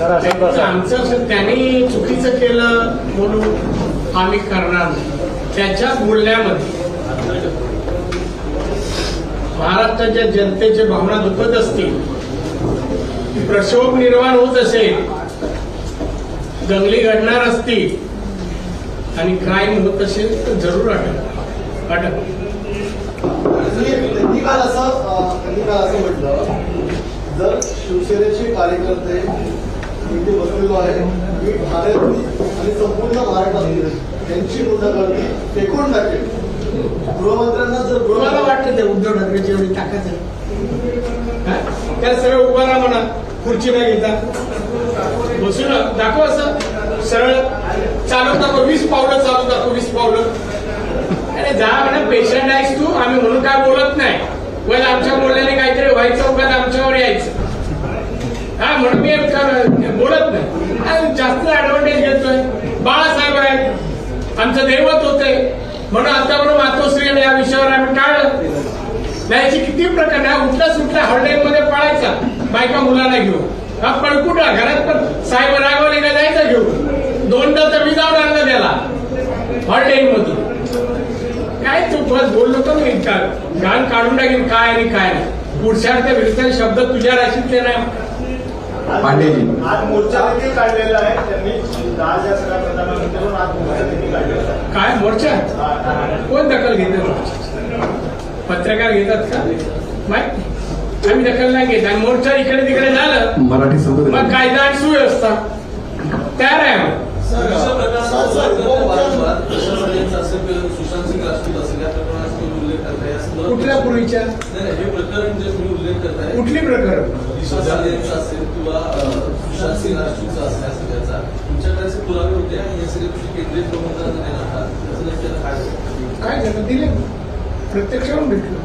आमचं असं त्यांनी चुकीचं केलं म्हणून आम्ही करणार नाही. त्याच्या बोलण्यामध्ये महाराष्ट्राच्या जनतेच्या भावना दुखत असतील, प्रक्षोभ निर्माण होत असेल, दंगली घडणार असतील आणि क्राईम होत असेल तर जरूर अटक. त्यांनी काल असं म्हटलं, जर शिवसेनेचे कार्यकर्ते इथे बसलेलो आहे, मी भारत आणि संपूर्ण महाराष्ट्रातील त्यांची गुंडागर्दी फेकून टाकेल. गृहमंत्र्यांना जर मला वाटतं ते उद्धव ठाकरेची एवढी ताकद आहे, त्या सरळ उभा राहा म्हणा, खुर्ची नाही घेता बसून दाखव, असं सरळ चालू दाखव, 20 पावलं चालू दाखव, 20 पावलं. अरे जा म्हणा, पेशंट आहेस तू, आम्ही म्हणून काय बोलत नाही, वर आमच्या बोलण्याने काहीतरी व्हायचं, उगाच आमच्यावर यायचं. हा म्हणून मी बोलत नाही, जास्त ऍडव्हान्टेज घेतोय. बाळासाहेब आहेत, आमचं दैवत होते म्हणून आतापर्यंत मातोश्री या विषयावर आम्ही टाळलं. याची किती प्रकार आहे, उठल्या सुटल्या हॉटेलमध्ये पळायचा बायका मुलांना घेऊन, हा पळकुटा घरात पण साहेब रागवलीला जायचं घेऊन, 2दा तर मी जाऊन आणलं त्याला हॉटेलमधून. काय तू बस बोललो तर मी गाण काढून टाकेन काय आणि काय नाही. पुढच्या विरुद्ध शब्द तुझ्या राशीतले नाही. पांडेजी आज मोर्चा देखील काढलेला आहे त्यांनी, आज या सगळ्या प्रधानांकडून आज मोर्चा देखील काढलेला आहे. काय मोर्चा? कोण दखल घेतात? पत्रकार घेतात का? माहिती आम्ही दखल नाही घेत. आणि मोर्चा इकडे तिकडे झालं मराठी संसद मग कायदा आणि सुव्यवस्था तयार आहे. मग सुशांत सिंग राजपूत असेल या प्रकरणाचा तुम्ही उल्लेख करताय, कुठल्या पूर्वीच्या हे प्रकरण जे तुम्ही उल्लेख करताय, कुठली प्रकरण? असेल किंवा सुशांत सिंग राजपूतचा असेल, या सगळ्याचा तुमच्याकडे असे पुरावे होते आणि हे सगळे तुम्ही केंद्रीय गृहमंत्र्यांना देणार काय झालं? दिले प्रत्यक्ष भेटलो,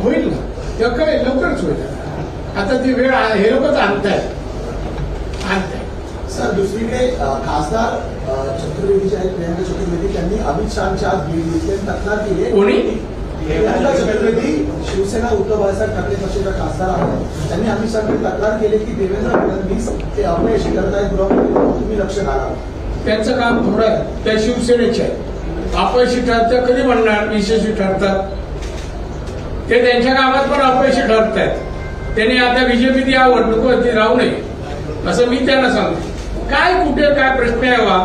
होईल ना, तेव्हा काय लवकरच होईल. आता ती वेळ हे लोकच आणतायत. सर, दुसरीकडे खासदार छत्रपती आहेत प्रियंका चतुर्वेदी, त्यांनी अमित शहाच्या आज भेट घेतली, तक्रार केली. कोणी? प्रियंका चतुर्वेदी शिवसेना उद्धव बाळासाहेब ठाकरे पक्षाच्या खासदार आहेत. त्यांनी अमित शहाकडे तक्रार केली की देवेंद्र फडणवीस ते अपयशी करत आहेत, गृहमंत्री तुम्ही लक्ष घाला. त्यांचं काम थोडं आहे, त्या शिवसेनेचे आहे. अपयशी ठरतं कधी म्हणणार, यशस्वी ठरतात ते त्यांच्या कामात पण अपयशी ठरत आहेत. त्यांनी आता बीजेपी ती आवड नको ती राहू नये असं मी त्यांना सांगतो. काय कुठे काय प्रश्न आहे वा?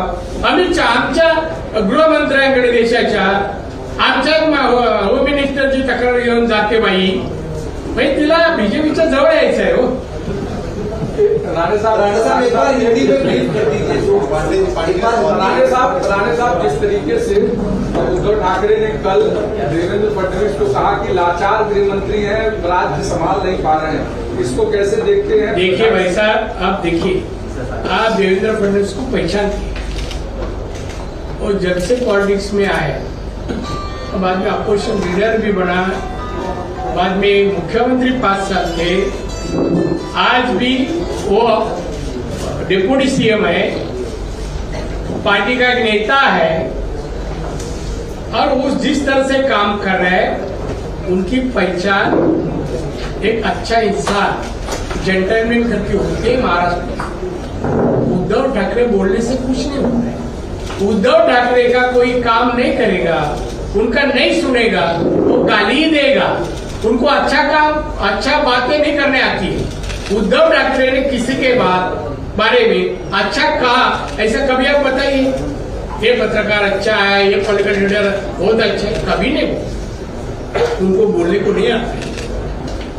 अमित शहा आमच्या गृहमंत्र्यांकडे देशाच्या, आमच्या होम मिनिस्टरची तक्रार घेऊन जाते बाई, म्हणजे तिला बीजेपीच्या जवळ यायचं आहे. हो राणे साहब, जिस तरीके से उद्धव ठाकरे ने कल देवेंद्र फडणवीस को कहा कि लाचार गृह मंत्री हैं, राज्य संभाल नहीं पा रहे हैं, इसको कैसे देखते हैं? देखिए भाई साहब, आप देखिए, आप देवेंद्र फडणवीस को पहचानते और जब से पॉलिटिक्स में आए, बाद में अपोजिशन लीडर भी बना, बाद में मुख्यमंत्री 5 साल थे, आज भी वो डिप्टी सीएम है, पार्टी का एक नेता है, और वो जिस तरह से काम कर रहे हैं उनकी पहचान एक अच्छा इंसान जेंटलमैन करके होते हैं महाराष्ट्र में। उद्धव ठाकरे बोलने से कुछ नहीं होता है। उद्धव ठाकरे का कोई काम नहीं करेगा, उनका नहीं सुनेगा, वो गाली देगा, उनको अच्छा काम अच्छा बातें नहीं करने आती है। उद्धव ठाकरे ने किसी के बारे में अच्छा कहा ऐसा कभी आप बताइए? ये पत्रकार अच्छा है, ये पॉलिटिकल लीडर बहुत अच्छा है, कभी नहीं, उनको बोलने को नहीं आता।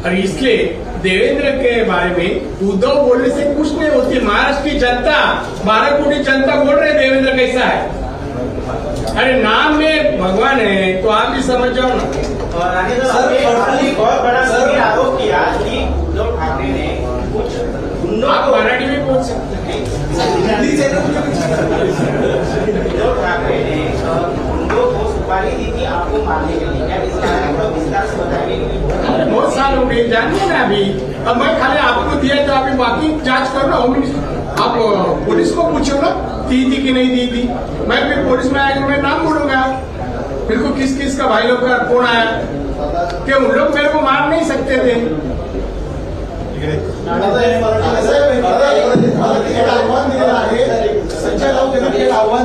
और इसलिए देवेंद्र के बारे में उद्धव बोलने से कुछ नहीं होती। महाराष्ट्र की जनता, 12 कोटी जनता बोल रहे देवेंद्र कैसा है। अरे नाम में भगवान है तो आप भी समझ जाओ ना। बहुत बड़ा आरोप किया कि उद्धव ठाकरे ने कुछ आप मराठी में बोल सकते हैं। उद्धव ठाकरे ने उनको सुपारी दी थी आपको मारने के लिए, क्या इसका विस्तार से बताइए? बहुत साल हो गए, जानिए ना अभी। अब मैं खाली आपको दिया तो अभी बाकी जांच कर रहा हूँ। आप पुलिस को पूछो ना, दी थी कि नहीं दी थी। मैं फिर पुलिस में आएगा मैं नाम बोलूंगा, मेरे को किस किस का भाई लोग का फोन आया कि उन लोग मेरे को मार नहीं सकते थे।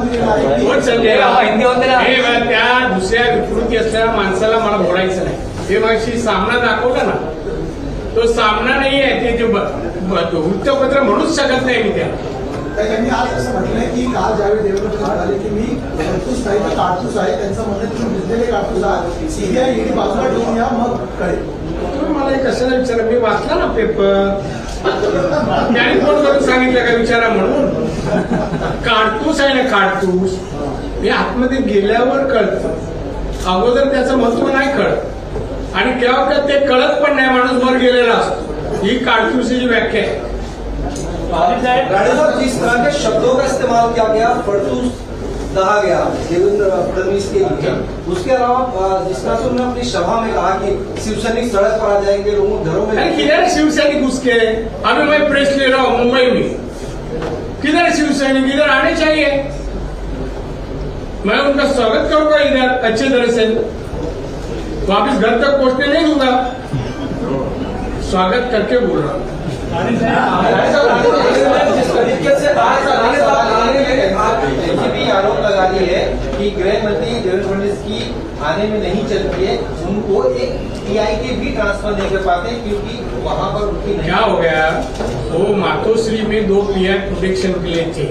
कामगिरी कोण संजय हिंदी होते ना. हे बघ, त्या दुसऱ्या विकृती असलेल्या माणसाला मला बोलायचं नाही. हे माझी सामना दाखवला ना, तो सामना नाही आहे. ते जे वृत्तपत्र म्हणूच शकत नाही मी त्याला. त्यांनी आज असं म्हटलंय की काल ज्यावेळी देवेंद्र फडणवीस आले की मी काढतूस नाही तर काढतूस आहे, त्यांचं म्हणणं तुम्ही भिजलेले काढतूस आहात, सीबीआय ईडी बाजूला ठेवून या मग कळेल. तुम्ही मला हे कशाला विचारा? मी वाचला ना पेपर. त्याने फोन करून सांगितलं का विचारा म्हणून? काढतूस आहे ना, काढतूस हे आतमध्ये गेल्यावर कळतं. अगोदर त्याचं महत्व नाही कळत, आणि केव्हा ते कळत पण नाही. माणूस वर गेलेला असतो. ही काढतूसची व्याख्या आहे. राणे साहब, जिस तरह के शब्दों का इस्तेमाल किया गया, फड़तूस कहा गया देवेंद्र फडणवीस के लिए, उसके अलावा जिस तरह से उन्होंने अपनी सभा में कहा कि शिवसैनिक सड़क पर आ जाएंगे, लोगों घरों में अरे किधर शिवसैनिक उसके? अभी मैं प्रेस ले रहा हूँ मुंबई में. किधर शिवसैनिक? इधर आने चाहिए. मैं उनका स्वागत करूंगा इधर अच्छे तरह से. वापिस घर तक पहुंचने नहीं दूंगा. स्वागत करके बोल रहा हूँ. जिस तरीके से आज भी आरोप लगा रही है कि गृह मंत्री देवेंद्र फडणवीस की आने में नहीं चलती है, उनको एक टीआई के भी ट्रांसफर नहीं कर पाते क्योंकि वहां पर उनकी क्या हो गया? वो मातोश्री में 2 पीआई प्रोटेक्शन के लिए थे.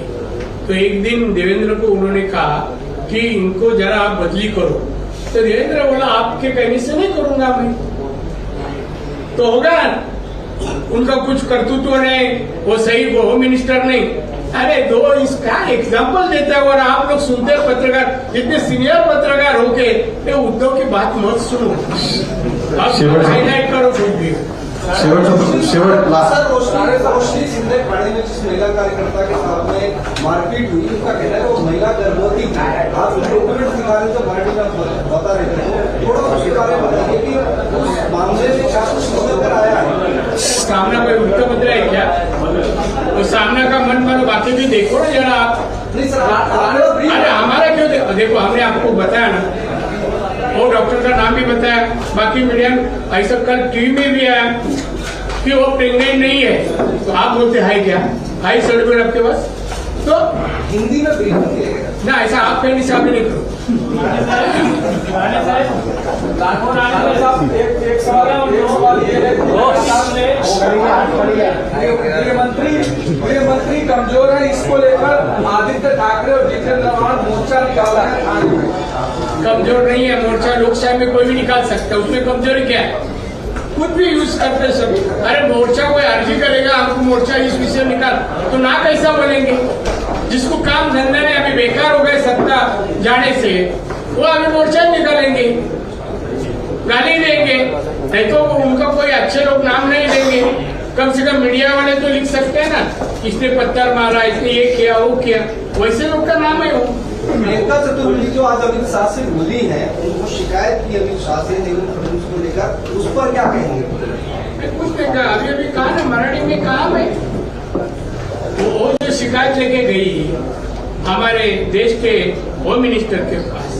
तो एक दिन देवेंद्र को उन्होंने कहा कि इनको जरा आप बदली करो. तो देवेंद्र बोला आपके कहने से नहीं करूंगा मैं. तो होगा उनका कुछ कर्तृत्व नहीं, वो सही वो होम मिनिस्टर नहीं. अरे दो इसका एग्जाम्पल देता है. और आप लोग सुनते हैं पत्रकार, इतने सीनियर पत्रकार होके ये उद्धव की बात मत सुनो. आप हाईलाइट करो कुछ भी. शेवट लास्ट सर, रोशनी सिंधे खाड़ी में जिस महिला कार्यकर्ता के साथ में मारपीट हुई, उसका कहना है वो महिला गर्भवती थी. आप डॉक्यूमेंट दिखा रहे तो मराठी में बता रहे थे, थोड़ा उसके बारे में बताइए कि उस मामले में क्या कुछ निकल कर आया है. सामना कोई वृत्तपत्र है क्या? वो सामना का मन मानो, बाकी भी देखो ना जरा आप. नहीं सर, अरे हमारा क्यों देखो, हमने आपको बताया ना, वो डॉक्टर का नाम भी बताया. बाकी मीडिया ऐसा कल टीवी में भी आया कि वो प्रेग्नेंट नहीं है. तो आप बोलते है क्या? हाई सर्टिफिकेट आपके पास? तो हिंदी में ब्रीफ किया गया ना, ऐसा आप कहने से आगे नहीं करो. एक सवाल ये है, गृहमंत्री कमजोर है, इसको लेकर आदित्य ठाकरे और जितेंद्र आव्हाड मोर्चा निकाला है थाने में. कमजोर नहीं है मोर्चा. लोकशाही में कोई भी निकाल सकता है. उसमें कमजोरी क्या है? खुद भी यूज करते सब. अरे मोर्चा कोई अर्जी करेगा हमको मोर्चा इस विषय निकाल, तो ना कैसा बोलेंगे? जिसको काम धंधा में अभी बेकार हो गए सत्ता जाने से, वो अभी मोर्चा ही निकालेंगे, गाली देंगे. नहीं तो उनका कोई अच्छे लोग नाम नहीं लेंगे. कम से कम मीडिया वाले तो लिख सकते हैं ना, इसने पत्थर मारा, इसने ये किया वो किया. वैसे लोग का नाम है वो. मेनका चतुर्वेदी जो आज अमित शाह से मिली है, उनको शिकायत की अमित शाह से देवेंद्र फडणवीस को लेकर, उस पर क्या कहेंगे? कुछ नहीं कहा. अभी कहा ना, मराठी में कहा मैं. वो जो शिकायत लेके गई हमारे देश के होम मिनिस्टर के पास,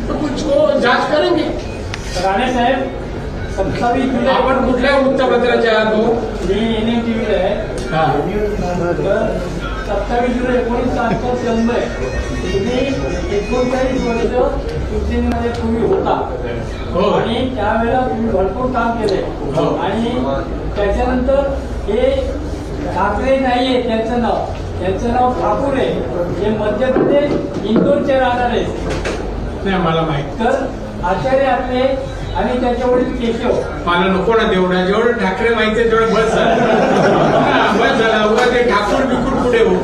तो कुछ वो जांच करेंगे. राणे साहेब, 27 जुलै आपण कुठल्या वृत्तपत्राचे आहात हो? मी NMTV आहे. हा. 27 जुलै 1990 तुम्ही 39 वर्ष शिवसेनेमध्ये तुम्ही होता. हो. आणि त्यावेळेला तुम्ही भरपूर काम केले. हो. आणि त्याच्यानंतर हे ठाकरे नाहीये त्यांचं नाव ठाकूर आहे. हे मध्य प्रदेश इंदोरचे राहणार आहेत. नाही मला माहित. तर आचार्य आपले आणि त्याच्या वडील केशव. मला नको ना तेवढं. जेवढं ठाकरे माहिती आहे तेवढं बस झालं. हा, बस झाला. उगा ते ठाकूर बिकूर पुढे हो.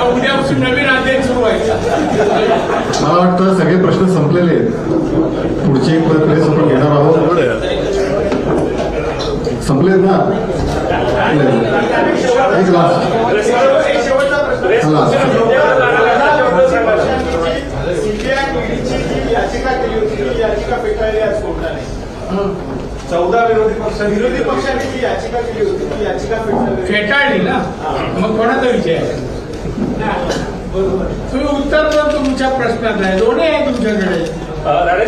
उद्यापासून नवीन अध्याय सुरू व्हायचा. मला वाटतं सगळे प्रश्न संपलेले आहेत. पुढची एक प्रेस आपण घेणार आहोत. संपलेत ना? एक लास्ट सीबीआय याचिका केली होती, ती याचिका फेटाळली आज कोर्टाने. 14 विरोधी पक्षांनी जी याचिका केली होती, ती याचिका फेटाळली ना. मग कोणाचा विषय आहे? तुम्ही उत्तर पण तुमच्या प्रश्नात आहे. दोन्ही आहे तुमच्याकडे.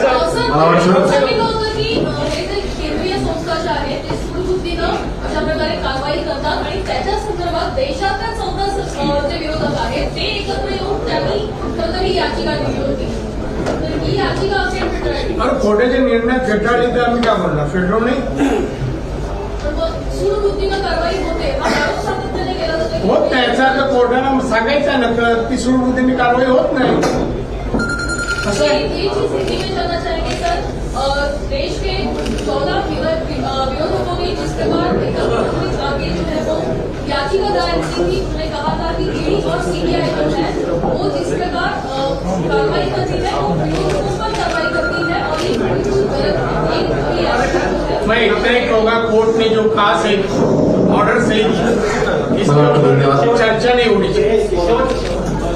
सर, मी होतं की हे जे केंद्रीय संस्था ज्या आहेत ते सुडबुद्धीनं अशा प्रकारे प्रकारे कारवाई करतात आणि त्याच्या संदर्भात देशातल्या 14 जे विरोधक आहेत ते एकत्र येऊन त्यांनी खरं तर ही याचिका दिली होती. तर ही याचिका अखेर फेटाळली. और खोटे जे निर्णय फेटाळले तर आम्ही काय म्हणणार, फेडलो नाही. पण मग सूडबुद्धीनं कारवाई होते हा आरोप सातत्याने केला जातो. होत नाही याचा अर्थ कोर्टाला सांगायचं ना की सूडबुद्धीने कारवाई होत नाही. ये चीज हिंदी में जानना चाहेंगे सर, देश के 14 विरोधकों ने जिस प्रकार आगे जो है वो याचिका दायर की थी, उन्होंने कहा था कि ईडी और सीबीआई जो है वो जिस प्रकार कार्रवाई करती है वो विरोधकों पर कार्रवाई करती है और ये गलत है. मैं इतना ही कहूँगा, कोर्ट ने जो कहा से ऑर्डर सही दी, इस पर चर्चा नहीं होनी चाहिए.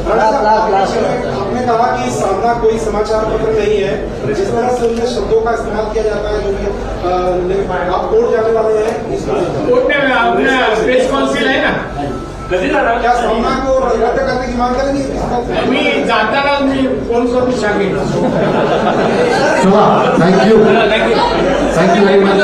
आपने कहा कि सामना कोई समाचार पत्र नहीं है, जिस तरह से उनके शब्दों का इस्तेमाल किया जाता है, जो कि आप कोर्ट जाने वाले हैं, कोर्ट ने अपना प्रेस काउंसिल है ना, क्या सामना को रद्द करने की मांग करेंगे? मी जाताना मी फोन करून सांगेन. चला, थँक्यू व्हेरी मच.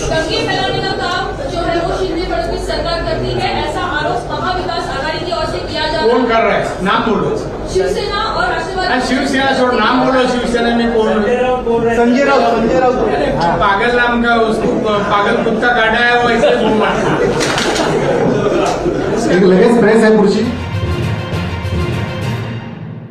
दंगे फैलाने का काम जो है वो शिंदे फडणवीस सरकार करती है, ऐसा आरोप महाविकास आघाड़ी की ओर से किया जा रहा कौन है. कर रहा है, नाम बोलो. शिवसेना और राष्ट्रवादी शिवसेना छोड़, नाम बोलो. शिवसेना में कौन? संजय राउत. पागल नाम का उसको पागल कुत्ता काटा है वो ऐसे बोल रहा है. एक लगेच प्रेस आहे पुढची.